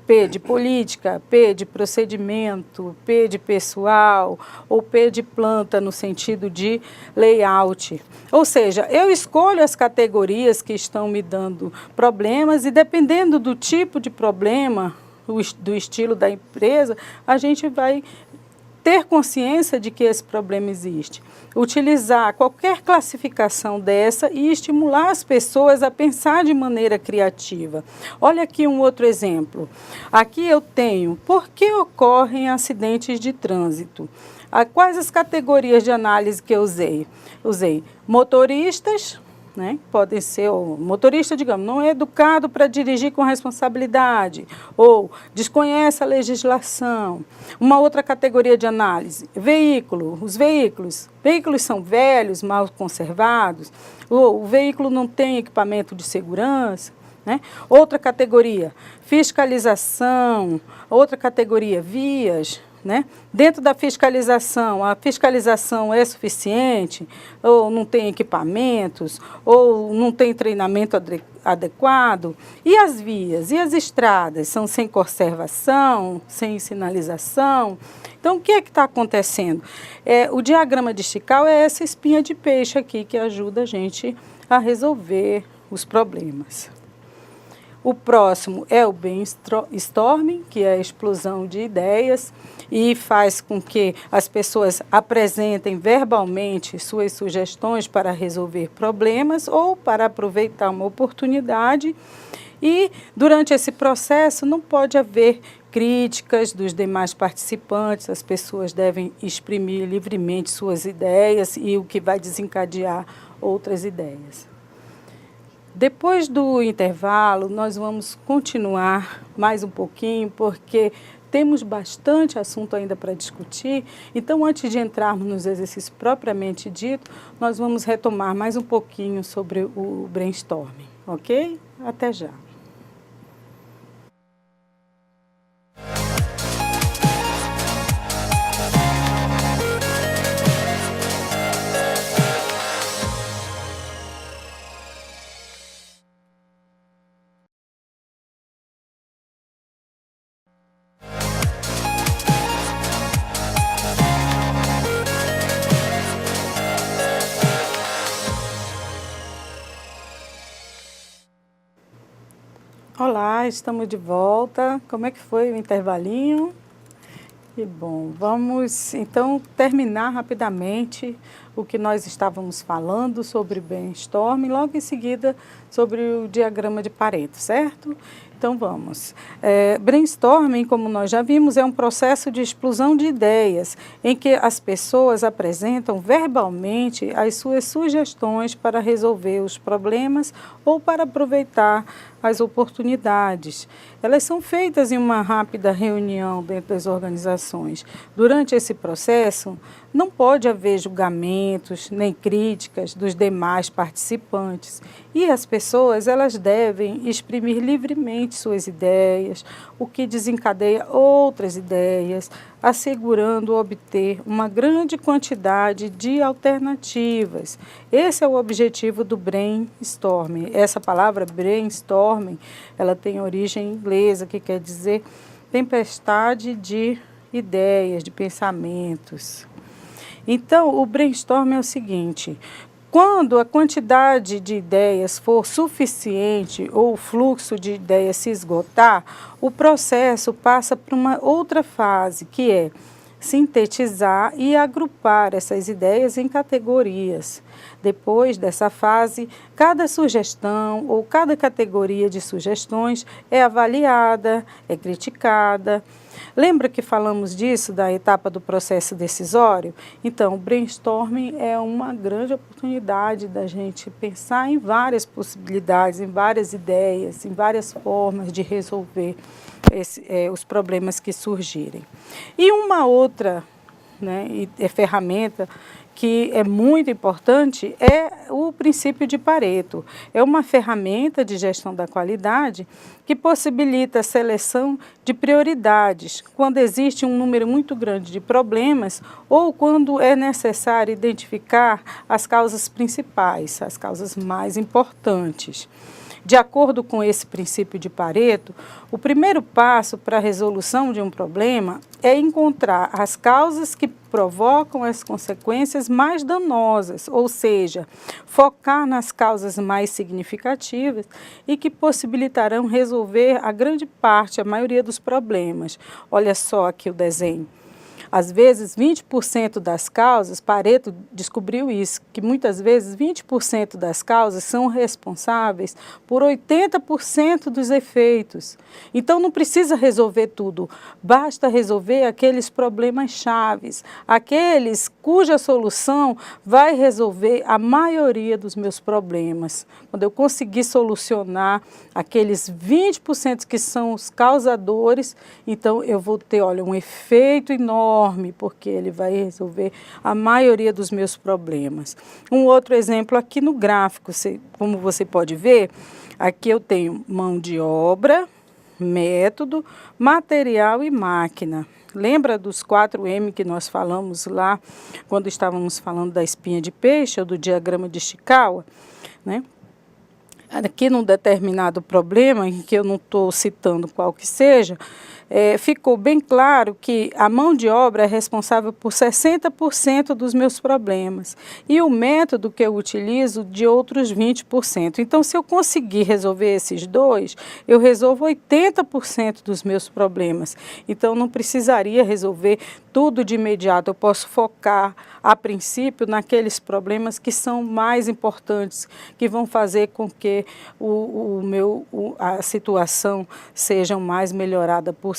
P de política, P de procedimento, P de pessoal, ou P de planta no sentido de layout. Ou seja, eu escolho as categorias que estão me dando problemas e dependendo do tipo de problema, do estilo da empresa, a gente vai ter consciência de que esse problema existe. Utilizar qualquer classificação dessa e estimular as pessoas a pensar de maneira criativa. Olha aqui um outro exemplo. Aqui eu tenho, por que ocorrem acidentes de trânsito? Quais as categorias de análise que eu usei? Usei motoristas, né? Podem ser o motorista, digamos, não é educado para dirigir com responsabilidade ou desconhece a legislação. Uma outra categoria de análise, veículo. Os veículos são velhos, mal conservados, ou o veículo não tem equipamento de segurança, né? Outra categoria, fiscalização. Outra categoria, vias, né? Dentro da fiscalização, a fiscalização é suficiente, ou não tem equipamentos, ou não tem treinamento adequado? E as vias, e as estradas, são sem conservação, sem sinalização? Então, o que é que está acontecendo? O diagrama de Chical é essa espinha de peixe aqui, que ajuda a gente a resolver os problemas. O próximo é o brainstorming, que é a explosão de ideias e faz com que as pessoas apresentem verbalmente suas sugestões para resolver problemas ou para aproveitar uma oportunidade. E durante esse processo não pode haver críticas dos demais participantes, as pessoas devem exprimir livremente suas ideias e o que vai desencadear outras ideias. Depois do intervalo, nós vamos continuar mais um pouquinho, porque temos bastante assunto ainda para discutir. Então, antes de entrarmos nos exercícios propriamente dito, nós vamos retomar mais um pouquinho sobre o brainstorming, ok? Até já. Olá, estamos de volta. Como é que foi o intervalinho? Que bom. Vamos, então, terminar rapidamente o que nós estávamos falando sobre brainstorming, logo em seguida sobre o diagrama de Pareto, certo? Então, vamos. Brainstorming, como nós já vimos, é um processo de explosão de ideias, em que as pessoas apresentam verbalmente as suas sugestões para resolver os problemas ou para aproveitar as oportunidades. Elas são feitas em uma rápida reunião dentro das organizações. Durante esse processo, não pode haver julgamentos nem críticas dos demais participantes. E as pessoas, elas devem exprimir livremente suas ideias, o que desencadeia outras ideias, assegurando obter uma grande quantidade de alternativas. Esse é o objetivo do brainstorming. Essa palavra brainstorming, ela tem origem inglesa, que quer dizer tempestade de ideias, de pensamentos. Então, o brainstorming é o seguinte: quando a quantidade de ideias for suficiente ou o fluxo de ideias se esgotar, o processo passa para uma outra fase, que é sintetizar e agrupar essas ideias em categorias. Depois dessa fase, cada sugestão ou cada categoria de sugestões é avaliada, é criticada. Lembra que falamos disso, da etapa do processo decisório? Então, o brainstorming é uma grande oportunidade da gente pensar em várias possibilidades, em várias ideias, em várias formas de resolver os problemas que surgirem. E uma outra, né, ferramenta que é muito importante é o princípio de Pareto. É uma ferramenta de gestão da qualidade que possibilita a seleção de prioridades quando existe um número muito grande de problemas ou quando é necessário identificar as causas principais, as causas mais importantes. De acordo com esse princípio de Pareto, o primeiro passo para a resolução de um problema é encontrar as causas que provocam as consequências mais danosas, ou seja, focar nas causas mais significativas e que possibilitarão resolver a grande parte, a maioria dos problemas. Olha só aqui o desenho. Às vezes, 20% das causas, Pareto descobriu isso, que muitas vezes 20% das causas são responsáveis por 80% dos efeitos. Então, não precisa resolver tudo, basta resolver aqueles problemas chaves, aqueles cuja solução vai resolver a maioria dos meus problemas. Quando eu conseguir solucionar aqueles 20% que são os causadores, então eu vou ter, olha, um efeito enorme, porque ele vai resolver a maioria dos meus problemas. Um outro exemplo aqui no gráfico, como você pode ver, aqui eu tenho mão de obra, método, material e máquina. Lembra dos 4M que nós falamos lá, quando estávamos falando da espinha de peixe ou do diagrama de Ishikawa, né? Aqui num determinado problema, em que eu não estou citando qual que seja, ficou bem claro que a mão de obra é responsável por 60% dos meus problemas e o método que eu utilizo de outros 20%. Então, se eu conseguir resolver esses dois, eu resolvo 80% dos meus problemas. Então, não precisaria resolver tudo de imediato. Eu posso focar, a princípio, naqueles problemas que são mais importantes, que vão fazer com que a situação seja o mais melhorada possível.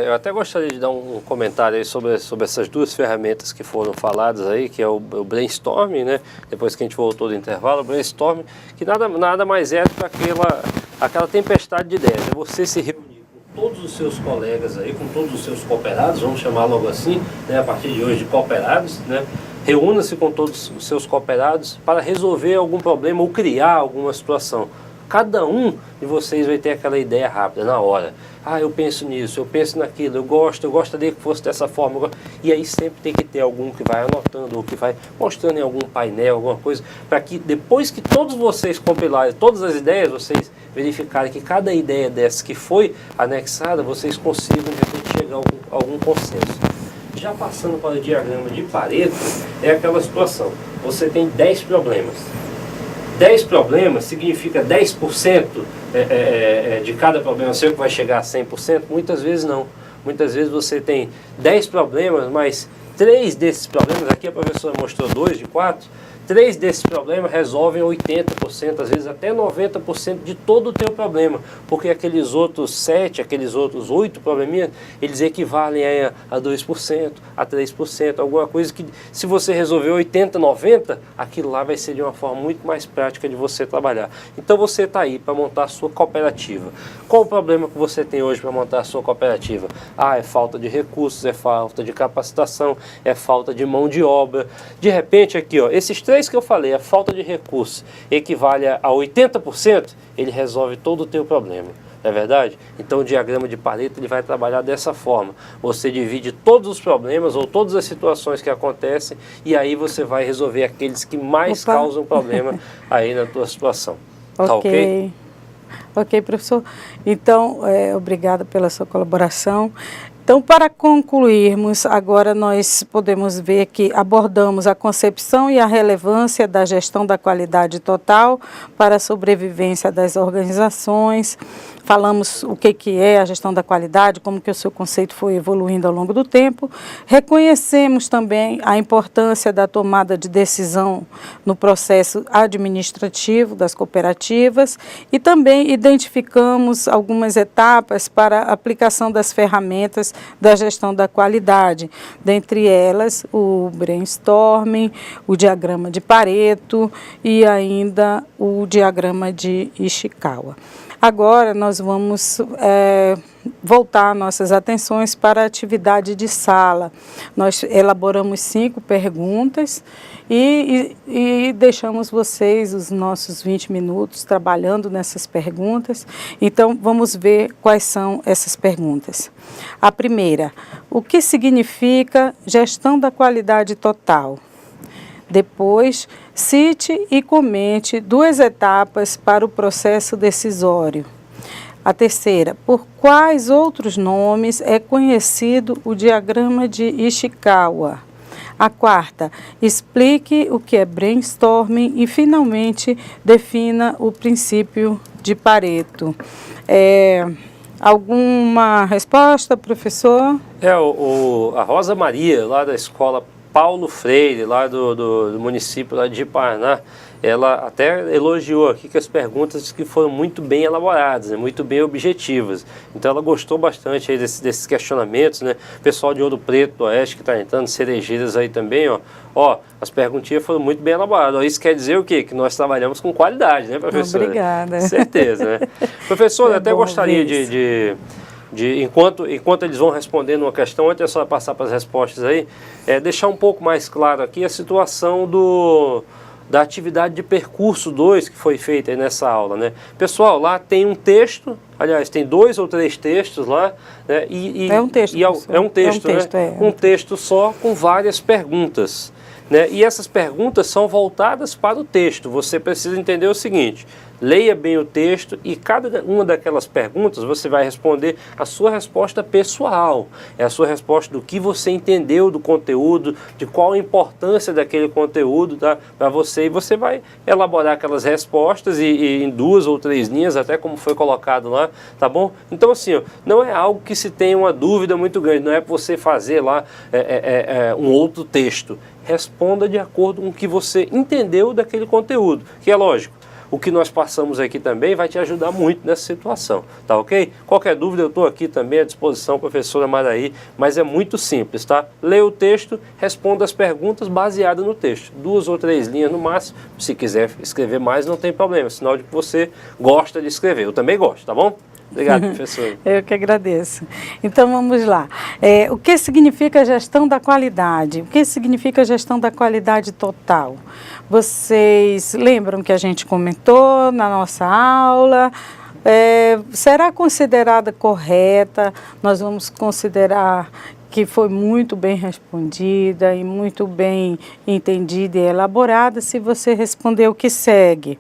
Eu até gostaria de dar um comentário aí sobre essas duas ferramentas que foram faladas aí, que é o brainstorming, né? Depois que a gente voltou do intervalo, o brainstorming, que nada mais é do que aquela tempestade de ideias. É você se reunir com todos os seus colegas aí, com todos os seus cooperados, vamos chamar logo assim, né? A partir de hoje de cooperados, né? Reúna-se com todos os seus cooperados para resolver algum problema ou criar alguma situação. Cada um de vocês vai ter aquela ideia rápida, na hora. Eu penso nisso, eu penso naquilo, eu gostaria que fosse dessa forma. E aí sempre tem que ter algum que vai anotando, ou que vai mostrando em algum painel, alguma coisa, para que depois que todos vocês compilarem todas as ideias, vocês verificarem que cada ideia dessa que foi anexada, vocês consigam de repente chegar a algum consenso. Já passando para o diagrama de Pareto, é aquela situação. Você tem 10 problemas. 10 problemas significa 10% de cada problema seu que vai chegar a 100%? Muitas vezes não. Muitas vezes você tem 10 problemas, mas 3 desses problemas, aqui a professora mostrou 2 de 4, 3 desses problemas resolvem 80%, às vezes até 90% de todo o teu problema, porque aqueles outros 7, aqueles outros 8 probleminhas, eles equivalem a 2%, a 3%, alguma coisa que se você resolver 80, 90, aquilo lá vai ser de uma forma muito mais prática de você trabalhar. Então você está aí para montar a sua cooperativa. Qual o problema que você tem hoje para montar a sua cooperativa? É falta de recursos, é falta de capacitação, é falta de mão de obra. De repente aqui, esses 3 que eu falei, a falta de recursos equivale a 80%, ele resolve todo o teu problema, não é verdade? Então o diagrama de Pareto ele vai trabalhar dessa forma. Você divide todos os problemas ou todas as situações que acontecem e aí você vai resolver aqueles que mais causam problema aí na tua situação. Tá ok? Ok, professor. Então, obrigada pela sua colaboração. Então, para concluirmos, agora nós podemos ver que abordamos a concepção e a relevância da gestão da qualidade total para a sobrevivência das organizações. Falamos o que é a gestão da qualidade, como que o seu conceito foi evoluindo ao longo do tempo. Reconhecemos também a importância da tomada de decisão no processo administrativo das cooperativas e também identificamos algumas etapas para a aplicação das ferramentas da gestão da qualidade, dentre elas o brainstorming, o diagrama de Pareto e ainda o diagrama de Ishikawa. Agora nós vamos voltar nossas atenções para a atividade de sala. Nós elaboramos 5 perguntas e deixamos vocês os nossos 20 minutos trabalhando nessas perguntas. Então vamos ver quais são essas perguntas. A primeira, o que significa gestão da qualidade total? Depois, cite e comente 2 etapas para o processo decisório. A terceira, por quais outros nomes é conhecido o diagrama de Ishikawa? A quarta, explique o que é brainstorming e, finalmente, defina o princípio de Pareto. Alguma resposta, professor? A Rosa Maria, lá da escola Paulo Freire, lá do município lá de Paraná, ela até elogiou aqui que as perguntas que foram muito bem elaboradas, né, muito bem objetivas. Então ela gostou bastante aí desses questionamentos, né? O pessoal de Ouro Preto do Oeste que está entrando, Cerejeiras aí também, as perguntinhas foram muito bem elaboradas. Isso quer dizer o quê? Que nós trabalhamos com qualidade, né, professora? Obrigada. Certeza, né? Professor, eu até gostaria enquanto eles vão respondendo uma questão, antes é só passar para as respostas aí, deixar um pouco mais claro aqui a situação da atividade de percurso 2 que foi feita aí nessa aula, né? Pessoal, lá tem um texto Aliás, tem 2 ou 3 textos lá, né? É um texto, é um texto, né? Um texto só com várias perguntas, né? E essas perguntas são voltadas para o texto. Você precisa entender o seguinte: leia bem o texto e cada uma daquelas perguntas você vai responder a sua resposta pessoal. É a sua resposta do que você entendeu do conteúdo, de qual a importância daquele conteúdo, tá, para você. E você vai elaborar aquelas respostas e em 2 ou 3 linhas, até como foi colocado lá, tá bom? Então assim, ó, não é algo que se tenha uma dúvida muito grande, não é para você fazer lá um outro texto. Responda de acordo com o que você entendeu daquele conteúdo, que é lógico. O que nós passamos aqui também vai te ajudar muito nessa situação, tá ok? Qualquer dúvida eu estou aqui também à disposição, professora Maraí, mas é muito simples, tá? Leia o texto, responda as perguntas baseadas no texto. 2 ou 3 linhas no máximo, se quiser escrever mais não tem problema, sinal de que você gosta de escrever. Eu também gosto, tá bom? Obrigado, professor. Eu que agradeço. Então vamos lá. O que significa gestão da qualidade? O que significa gestão da qualidade total? Vocês lembram que a gente comentou na nossa aula? Será considerada correta? Nós vamos considerar que foi muito bem respondida e muito bem entendida e elaborada se você responder o que segue.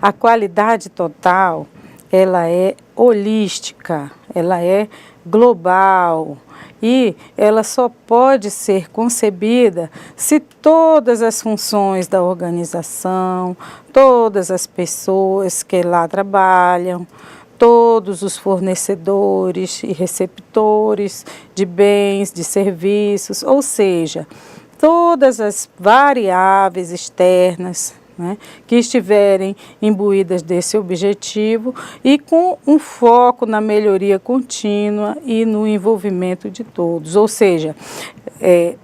A qualidade total, ela é holística, ela é global e ela só pode ser concebida se todas as funções da organização, todas as pessoas que lá trabalham, todos os fornecedores e receptores de bens, de serviços, ou seja, todas as variáveis externas, né, que estiverem imbuídas desse objetivo e com um foco na melhoria contínua e no envolvimento de todos. Ou seja,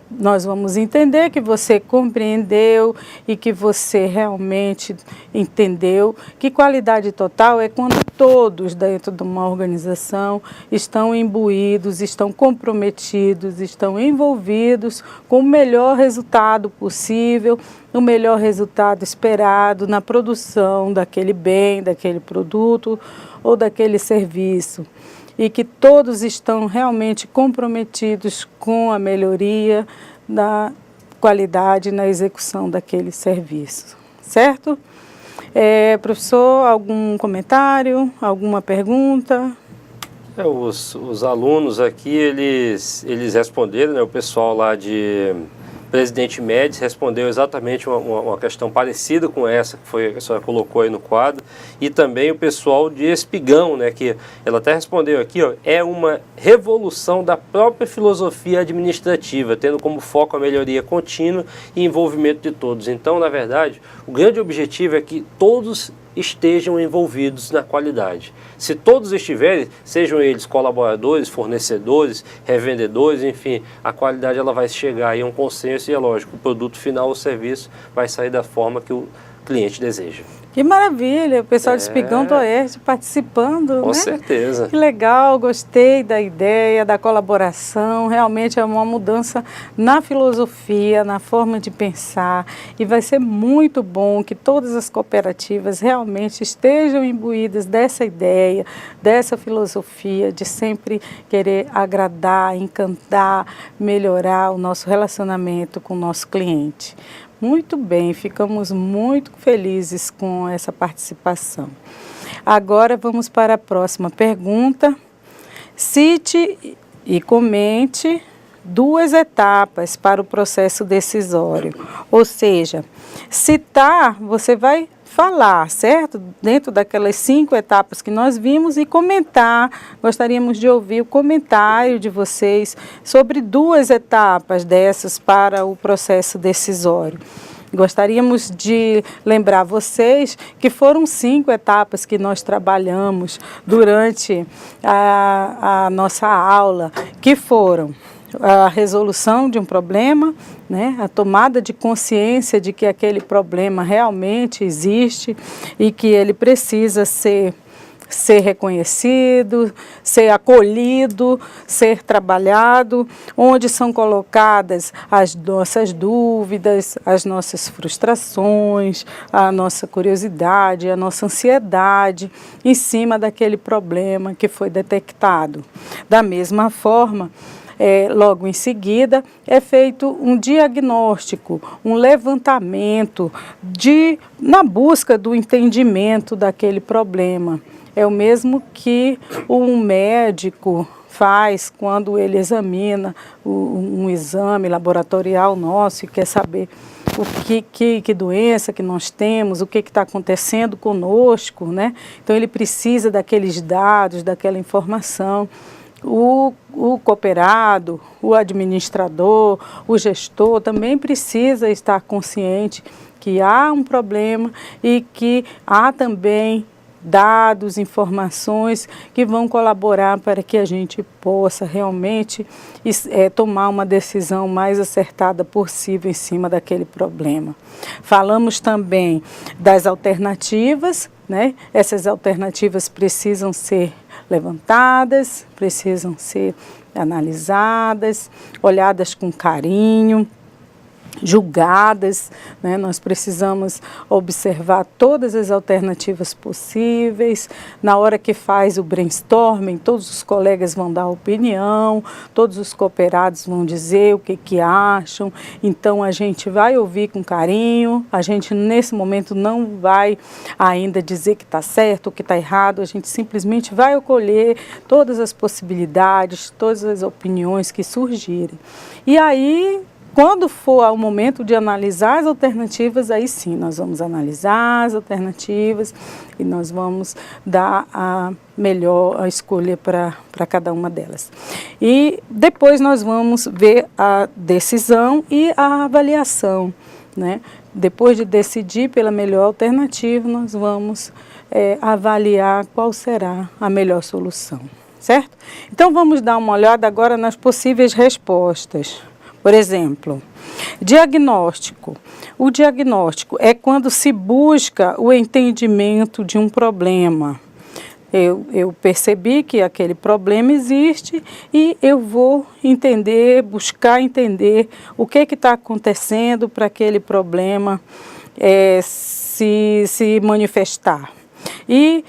nós vamos entender que você compreendeu e que você realmente entendeu que qualidade total é quando todos dentro de uma organização estão imbuídos, estão comprometidos, estão envolvidos com o melhor resultado possível, o melhor resultado esperado na produção daquele bem, daquele produto ou daquele serviço. E que todos estão realmente comprometidos com a melhoria da qualidade na execução daquele serviço, certo? Professor, algum comentário, alguma pergunta? Os alunos aqui, eles responderam, né, o pessoal lá de Presidente Médici respondeu exatamente uma questão parecida com essa que a senhora colocou aí no quadro, e também o pessoal de Espigão, né, que ela até respondeu aqui, ó, é uma revolução da própria filosofia administrativa, tendo como foco a melhoria contínua e envolvimento de todos. Então, na verdade, o grande objetivo é que todos estejam envolvidos na qualidade. Se todos estiverem, sejam eles colaboradores, fornecedores, revendedores, enfim, a qualidade ela vai chegar aí a um consenso e é lógico, o produto final, o serviço, vai sair da forma que o cliente deseja. Que maravilha, o pessoal de Espigão do Oeste participando, Com né? certeza. Que legal, gostei da ideia, da colaboração, realmente é uma mudança na filosofia, na forma de pensar e vai ser muito bom que todas as cooperativas realmente estejam imbuídas dessa ideia, dessa filosofia de sempre querer agradar, encantar, melhorar o nosso relacionamento com o nosso cliente. Muito bem, ficamos muito felizes com essa participação. Agora vamos para a próxima pergunta. Cite e comente 2 etapas para o processo decisório. Ou seja, citar, você vai falar, certo? Dentro daquelas 5 etapas que nós vimos e comentar. Gostaríamos de ouvir o comentário de vocês sobre 2 etapas dessas para o processo decisório. Gostaríamos de lembrar vocês que foram 5 etapas que nós trabalhamos durante a nossa aula, que foram a resolução de um problema, né, a tomada de consciência de que aquele problema realmente existe e que ele precisa ser ser reconhecido, ser acolhido, ser trabalhado, onde são colocadas as nossas dúvidas, as nossas frustrações, a nossa curiosidade, a nossa ansiedade em cima daquele problema que foi detectado. Da mesma forma, logo em seguida, é feito um diagnóstico, um levantamento na busca do entendimento daquele problema. É o mesmo que um médico faz quando ele examina um exame laboratorial nosso e quer saber que doença que nós temos, o que está acontecendo conosco, né? Então ele precisa daqueles dados, daquela informação. O cooperado, o administrador, o gestor também precisa estar consciente que há um problema e que há também dados, informações que vão colaborar para que a gente possa realmente tomar uma decisão mais acertada possível em cima daquele problema. Falamos também das alternativas, né? Essas alternativas precisam ser levantadas, precisam ser analisadas, olhadas com carinho, julgadas, né? Nós precisamos observar todas as alternativas possíveis. Na hora que faz o brainstorming, todos os colegas vão dar opinião, todos os cooperados vão dizer o que acham. Então a gente vai ouvir com carinho, a gente nesse momento não vai ainda dizer que está certo ou que está errado, a gente simplesmente vai acolher todas as possibilidades, todas as opiniões que surgirem. E aí, quando for o momento de analisar as alternativas, aí sim, nós vamos analisar as alternativas e nós vamos dar a melhor escolha para cada uma delas. E depois nós vamos ver a decisão e a avaliação, né? Depois de decidir pela melhor alternativa, nós vamos avaliar qual será a melhor solução, certo? Então vamos dar uma olhada agora nas possíveis respostas. Por exemplo, diagnóstico. O diagnóstico é quando se busca o entendimento de um problema. Eu percebi que aquele problema existe e eu vou entender, buscar entender o que está acontecendo para aquele problema se manifestar. E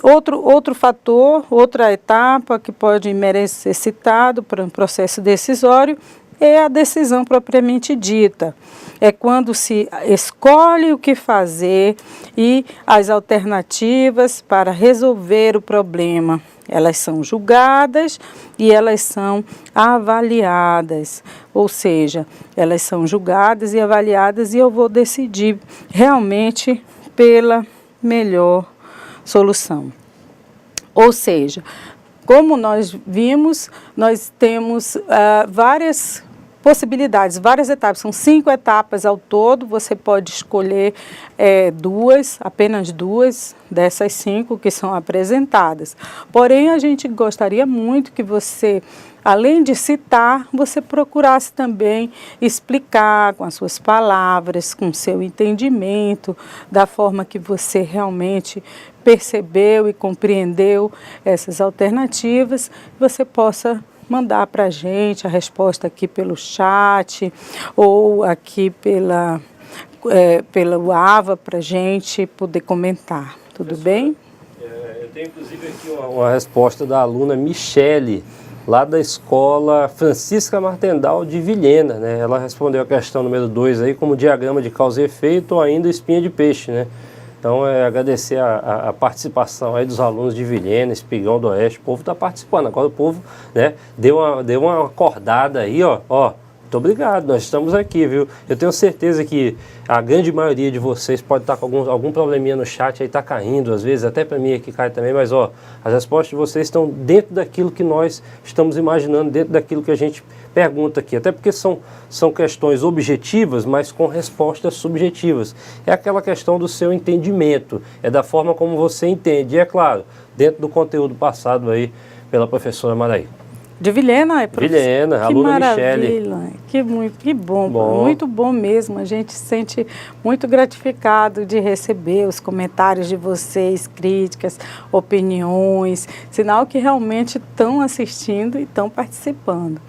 outro fator, outra etapa que pode merecer ser citado para um processo decisório é a decisão propriamente dita. É quando se escolhe o que fazer e as alternativas para resolver o problema. Elas são julgadas e elas são avaliadas. Ou seja, elas são julgadas e avaliadas e eu vou decidir realmente pela melhor solução. Ou seja, como nós vimos, nós temos várias possibilidades, várias etapas, são 5 etapas ao todo, você pode escolher apenas duas dessas 5 que são apresentadas. Porém, a gente gostaria muito que você, além de citar, você procurasse também explicar com as suas palavras, com o seu entendimento, da forma que você realmente percebeu e compreendeu essas alternativas, você possa mandar para a gente a resposta aqui pelo chat ou aqui pela AVA para a gente poder comentar. Tudo bem? Eu tenho inclusive aqui uma resposta da aluna Michele, lá da escola Francisca Martendal de Vilhena, né? Ela respondeu a questão número 2 aí como diagrama de causa e efeito ou ainda espinha de peixe, né? Então, agradecer a participação aí dos alunos de Vilhena, Espigão do Oeste. O povo está participando. Agora o povo, né, deu uma acordada aí, ó. Muito obrigado, nós estamos aqui, viu? Eu tenho certeza que a grande maioria de vocês pode estar com algum probleminha no chat aí, está caindo, às vezes, até para mim aqui cai também, mas ó, as respostas de vocês estão dentro daquilo que nós estamos imaginando, dentro daquilo que a gente pergunta aqui, até porque são questões objetivas, mas com respostas subjetivas. É aquela questão do seu entendimento, é da forma como você entende, e é claro, dentro do conteúdo passado aí pela professora Maraí. De Vilhena? Vilhena, aluna Michele. Que bom, muito bom mesmo. A gente se sente muito gratificado de receber os comentários de vocês, críticas, opiniões, sinal que realmente estão assistindo e estão participando.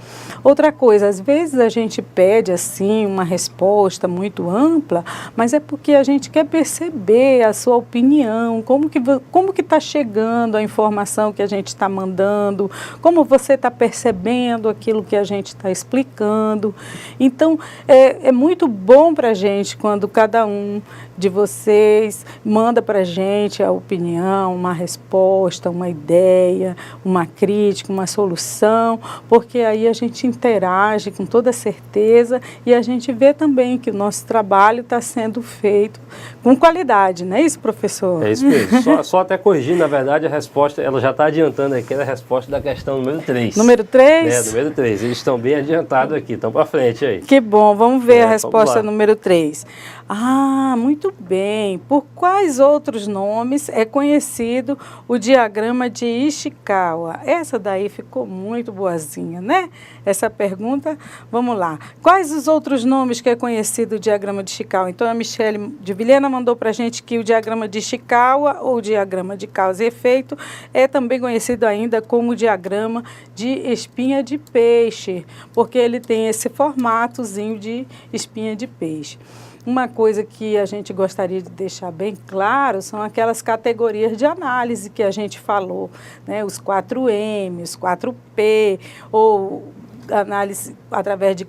Outra coisa, às vezes a gente pede assim uma resposta muito ampla, mas é porque a gente quer perceber a sua opinião, como que está chegando a informação que a gente está mandando, como você está percebendo aquilo que a gente está explicando. Então, é muito bom para a gente quando cada um de vocês manda para a gente a opinião, uma resposta, uma ideia, uma crítica, uma solução, porque aí a gente interage com toda certeza e a gente vê também que o nosso trabalho está sendo feito com qualidade, não é isso, professor? É isso mesmo. Só até corrigir, na verdade, a resposta, ela já está adiantando aqui a resposta da questão número 3. Número 3? Número 3. Eles estão bem adiantados aqui, estão para frente aí. Que bom, vamos ver a resposta número 3. Ah, muito bem. Por quais outros nomes é conhecido o diagrama de Ishikawa? Essa daí ficou muito boazinha, né? Essa pergunta, vamos lá. Quais os outros nomes que é conhecido o diagrama de Ishikawa? Então, a Michele de Vilhena mandou para a gente que o diagrama de Ishikawa, ou diagrama de causa e efeito, é também conhecido ainda como diagrama de espinha de peixe, porque ele tem esse formatozinho de espinha de peixe. Uma coisa que a gente gostaria de deixar bem claro são aquelas categorias de análise que a gente falou, né? Os 4M, os 4P, ou análise através de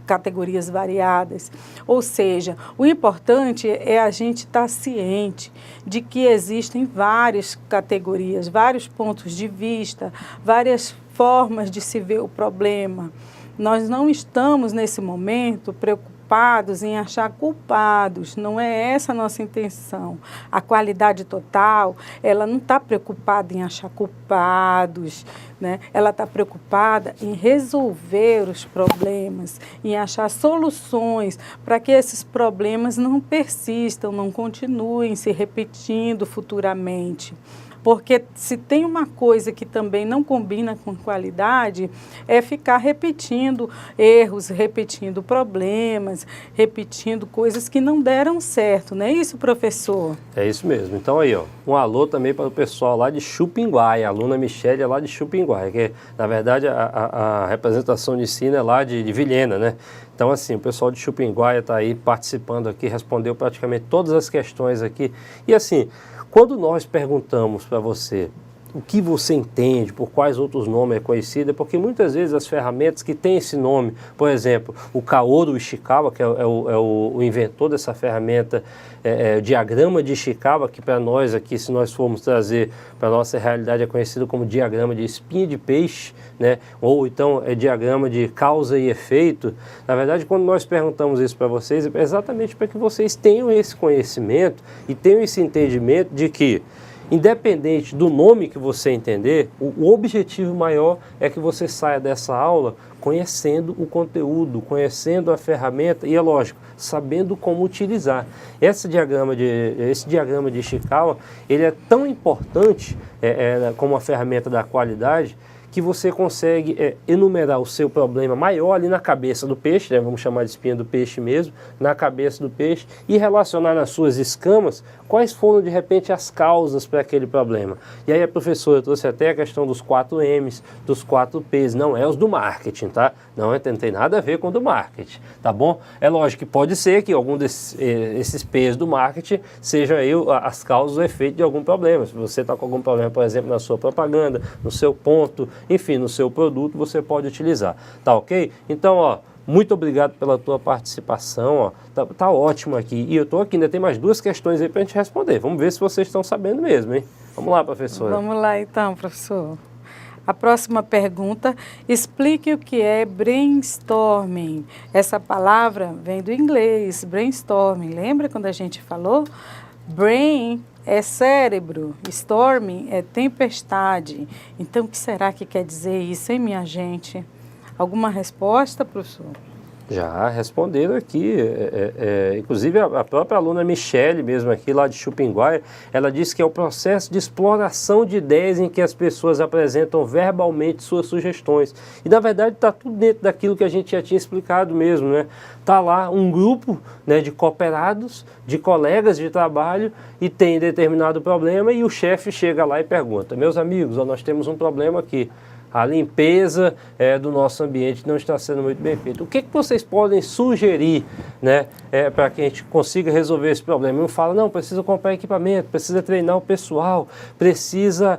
categorias variadas. Ou seja, o importante é a gente estar ciente de que existem várias categorias, vários pontos de vista, várias formas de se ver o problema. Nós não estamos, nesse momento, preocupados em achar culpados, não é essa a nossa intenção. A qualidade total, ela não está preocupada em achar culpados, né? Ela está preocupada em resolver os problemas, em achar soluções para que esses problemas não persistam, não continuem se repetindo futuramente. Porque se tem uma coisa que também não combina com qualidade, é ficar repetindo erros, repetindo problemas, repetindo coisas que não deram certo, não é isso, professor? É isso mesmo. Então aí, ó, um alô também para o pessoal lá de Chupinguai, a aluna Michele é lá de Chupinguai, que na verdade a representação de ensino é lá de Vilhena, né? Então assim, o pessoal de Chupinguai está aí participando aqui, respondeu praticamente todas as questões aqui. E assim, quando nós perguntamos para você o que você entende, por quais outros nomes é conhecido, é porque muitas vezes as ferramentas que têm esse nome, por exemplo, o Kaoru Ishikawa, que é o inventor dessa ferramenta, o diagrama de Ishikawa, que para nós aqui, se nós formos trazer para a nossa realidade, é conhecido como diagrama de espinha de peixe, né? Ou então é diagrama de causa e efeito. Na verdade, quando nós perguntamos isso para vocês, é exatamente para que vocês tenham esse conhecimento e tenham esse entendimento de que, independente do nome que você entender, o objetivo maior é que você saia dessa aula conhecendo o conteúdo, conhecendo a ferramenta e, é lógico, sabendo como utilizar. Esse diagrama de Ishikawa, ele é tão importante como a ferramenta da qualidade, que você consegue enumerar o seu problema maior ali na cabeça do peixe, né? Vamos chamar de espinha do peixe mesmo, na cabeça do peixe, e relacionar nas suas escamas quais foram, de repente, as causas para aquele problema. E aí a professora trouxe até a questão dos 4Ms, dos 4Ps, não é os do marketing, tá? Não tem nada a ver com o do marketing, tá bom? É lógico que pode ser que algum desses Ps do marketing sejam aí as causas ou efeitos de algum problema. Se você está com algum problema, por exemplo, na sua propaganda, no seu ponto, enfim, no seu produto, você pode utilizar, tá ok? Então, ó, muito obrigado pela tua participação, ó, tá ótimo aqui. E eu tô aqui, ainda tem mais 2 questões aí pra gente responder. Vamos ver se vocês estão sabendo mesmo, hein? Vamos lá, professora. Vamos lá então, professor. A próxima pergunta, explique o que é brainstorming. Essa palavra vem do inglês, brainstorming. Lembra quando a gente falou? Brain é cérebro, storming é tempestade. Então, o que será que quer dizer isso, hein, minha gente? Alguma resposta, professor? Já responderam aqui, inclusive a própria aluna Michele mesmo aqui lá de Chupinguaia, ela disse que é o processo de exploração de ideias em que as pessoas apresentam verbalmente suas sugestões. E na verdade está tudo dentro daquilo que a gente já tinha explicado mesmo, né? Está lá um grupo, né, de cooperados, de colegas de trabalho e tem determinado problema e o chefe chega lá e pergunta: meus amigos, nós temos um problema aqui. A limpeza do nosso ambiente não está sendo muito bem feita. O que vocês podem sugerir, né, para que a gente consiga resolver esse problema? Um fala, não, precisa comprar equipamento, precisa treinar o pessoal, precisa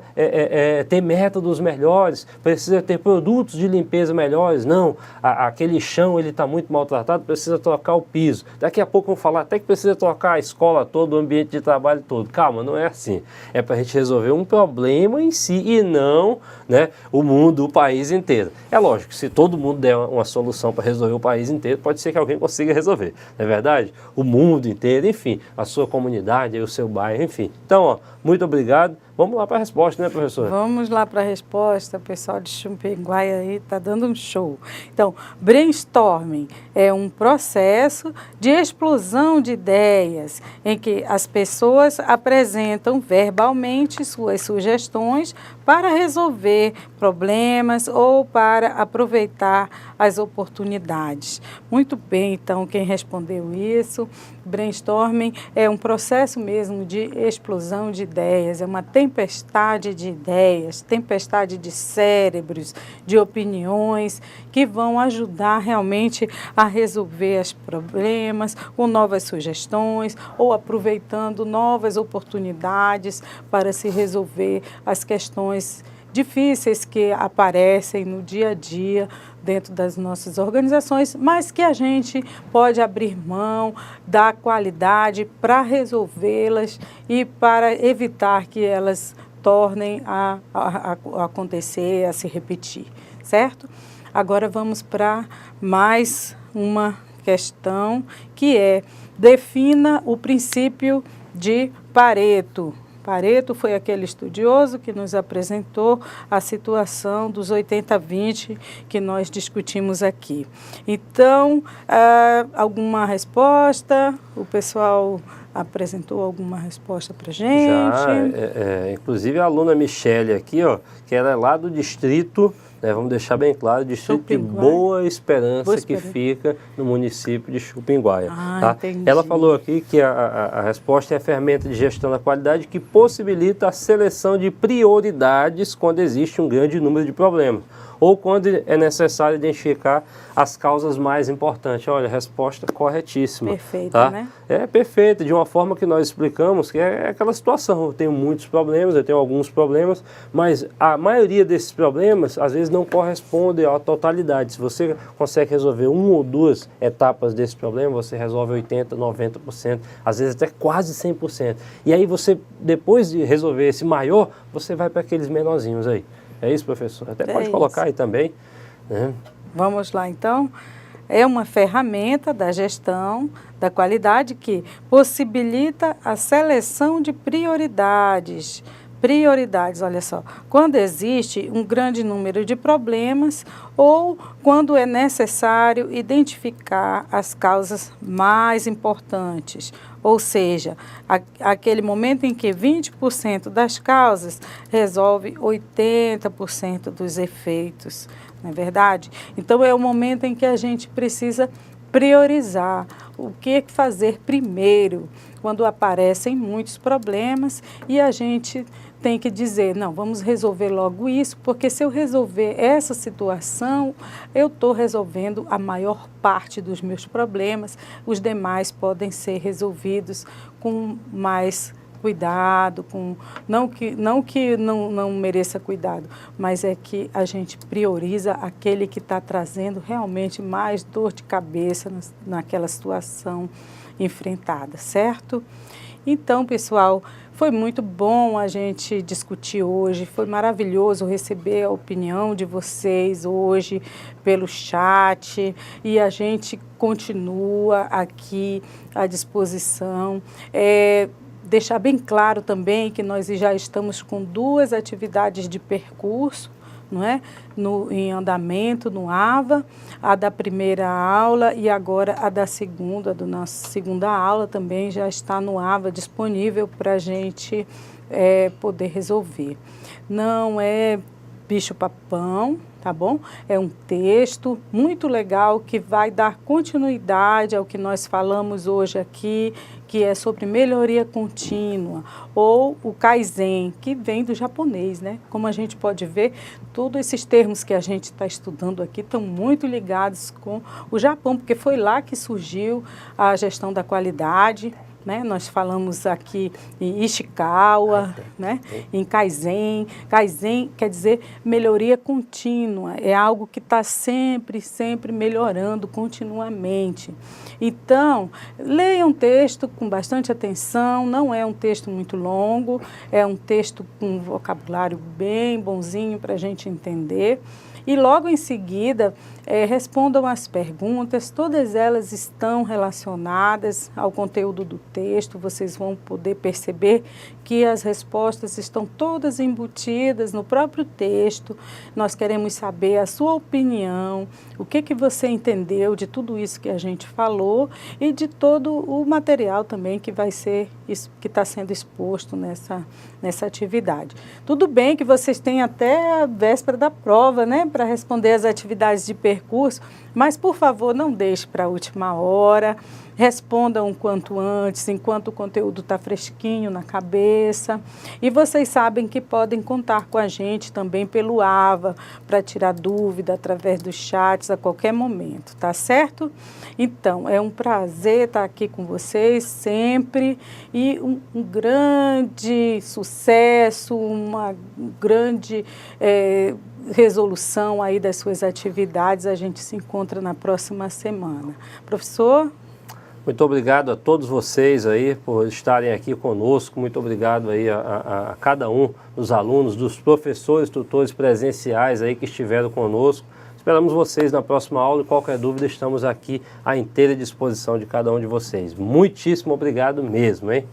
ter métodos melhores, precisa ter produtos de limpeza melhores. Não, aquele chão está muito maltratado, precisa trocar o piso. Daqui a pouco vão falar até que precisa trocar a escola toda, o ambiente de trabalho todo. Calma, não é assim. É para a gente resolver um problema em si e não, né, o mundo, o país inteiro. É lógico, se todo mundo der uma solução para resolver o país inteiro, pode ser que alguém consiga resolver, não é verdade? O mundo inteiro, enfim, a sua comunidade, o seu bairro, enfim. Então, ó, muito obrigado. Vamos lá para a resposta, né, professora? Vamos lá para a resposta. O pessoal de Chupinguaia aí está dando um show. Então, brainstorming é um processo de explosão de ideias em que as pessoas apresentam verbalmente suas sugestões para resolver problemas ou para aproveitar as oportunidades. Muito bem, então, quem respondeu isso, brainstorming é um processo mesmo de explosão de ideias, é uma tempestade de ideias, tempestade de cérebros, de opiniões que vão ajudar realmente a resolver os problemas com novas sugestões ou aproveitando novas oportunidades para se resolver as questões difíceis que aparecem no dia a dia dentro das nossas organizações, mas que a gente pode abrir mão da qualidade para resolvê-las e para evitar que elas tornem a acontecer, a se repetir, certo? Agora vamos para mais uma questão que é: defina o princípio de Pareto. Pareto foi aquele estudioso que nos apresentou a situação dos 80-20 que nós discutimos aqui. Então, alguma resposta? O pessoal apresentou alguma resposta para a gente? Já, inclusive a aluna Michele aqui, ó, que ela é lá do distrito, né, vamos deixar bem claro, distrito de Boa Esperança, que fica no município de Chupinguaia. Tá? Ela falou aqui que a resposta é a ferramenta de gestão da qualidade que possibilita a seleção de prioridades quando existe um grande número de problemas, ou quando é necessário identificar as causas mais importantes. Olha, resposta corretíssima. Perfeita, tá? né? É perfeita, de uma forma que nós explicamos, que é aquela situação. Eu tenho muitos problemas, eu tenho alguns problemas, mas a maioria desses problemas, às vezes, não corresponde à totalidade. Se você consegue resolver uma ou duas etapas desse problema, você resolve 80%, 90%, às vezes até quase 100%. E aí você, depois de resolver esse maior, você vai para aqueles menorzinhos aí. É isso, professor? Até pode colocar aí também, né? Vamos lá, então. É uma ferramenta da gestão da qualidade que possibilita a seleção de prioridades. Prioridades, olha só, quando existe um grande número de problemas ou quando é necessário identificar as causas mais importantes, ou seja, aquele momento em que 20% das causas resolve 80% dos efeitos, não é verdade? Então é o momento em que a gente precisa priorizar o que fazer primeiro, quando aparecem muitos problemas e a gente tem que dizer, não, vamos resolver logo isso, porque se eu resolver essa situação, eu estou resolvendo a maior parte dos meus problemas, os demais podem ser resolvidos com mais cuidado, não que não mereça cuidado, mas é que a gente prioriza aquele que está trazendo realmente mais dor de cabeça naquela situação enfrentada, certo? Então, pessoal, foi muito bom a gente discutir hoje, foi maravilhoso receber a opinião de vocês hoje pelo chat e a gente continua aqui à disposição. Deixar bem claro também que nós já estamos com 2 atividades de percurso não é? Em andamento, no AVA, a da primeira aula e agora a da segunda, do nossa segunda aula também já está no AVA disponível para a gente poder resolver. Não é bicho-papão, tá bom? É um texto muito legal que vai dar continuidade ao que nós falamos hoje aqui, que é sobre melhoria contínua, ou o Kaizen, que vem do japonês, né? Como a gente pode ver, todos esses termos que a gente está estudando aqui estão muito ligados com o Japão, porque foi lá que surgiu a gestão da qualidade, né? Nós falamos aqui em Ishikawa, né? Em Kaizen. Kaizen quer dizer melhoria contínua, é algo que está sempre melhorando continuamente. Então, leiam um texto com bastante atenção, não é um texto muito longo, é um texto com um vocabulário bem bonzinho para a gente entender. E logo em seguida, respondam as perguntas, todas elas estão relacionadas ao conteúdo do texto, vocês vão poder perceber que as respostas estão todas embutidas no próprio texto. Nós queremos saber a sua opinião, o que você entendeu de tudo isso que a gente falou e de todo o material também que está sendo exposto nessa atividade. Tudo bem que vocês têm até a véspera da prova, né, para responder as atividades de percurso, mas, por favor, não deixe para a última hora, respondam o quanto antes, enquanto o conteúdo está fresquinho na cabeça. E vocês sabem que podem contar com a gente também pelo AVA, para tirar dúvida através dos chats a qualquer momento, tá certo? Então, é um prazer estar aqui com vocês sempre e um grande sucesso, uma grande resolução aí das suas atividades. A gente se encontra na próxima semana. Professor? Muito obrigado a todos vocês aí por estarem aqui conosco. Muito obrigado aí a cada um dos alunos, dos professores, tutores presenciais aí que estiveram conosco. Esperamos vocês na próxima aula e qualquer dúvida estamos aqui à inteira disposição de cada um de vocês. Muitíssimo obrigado mesmo, hein?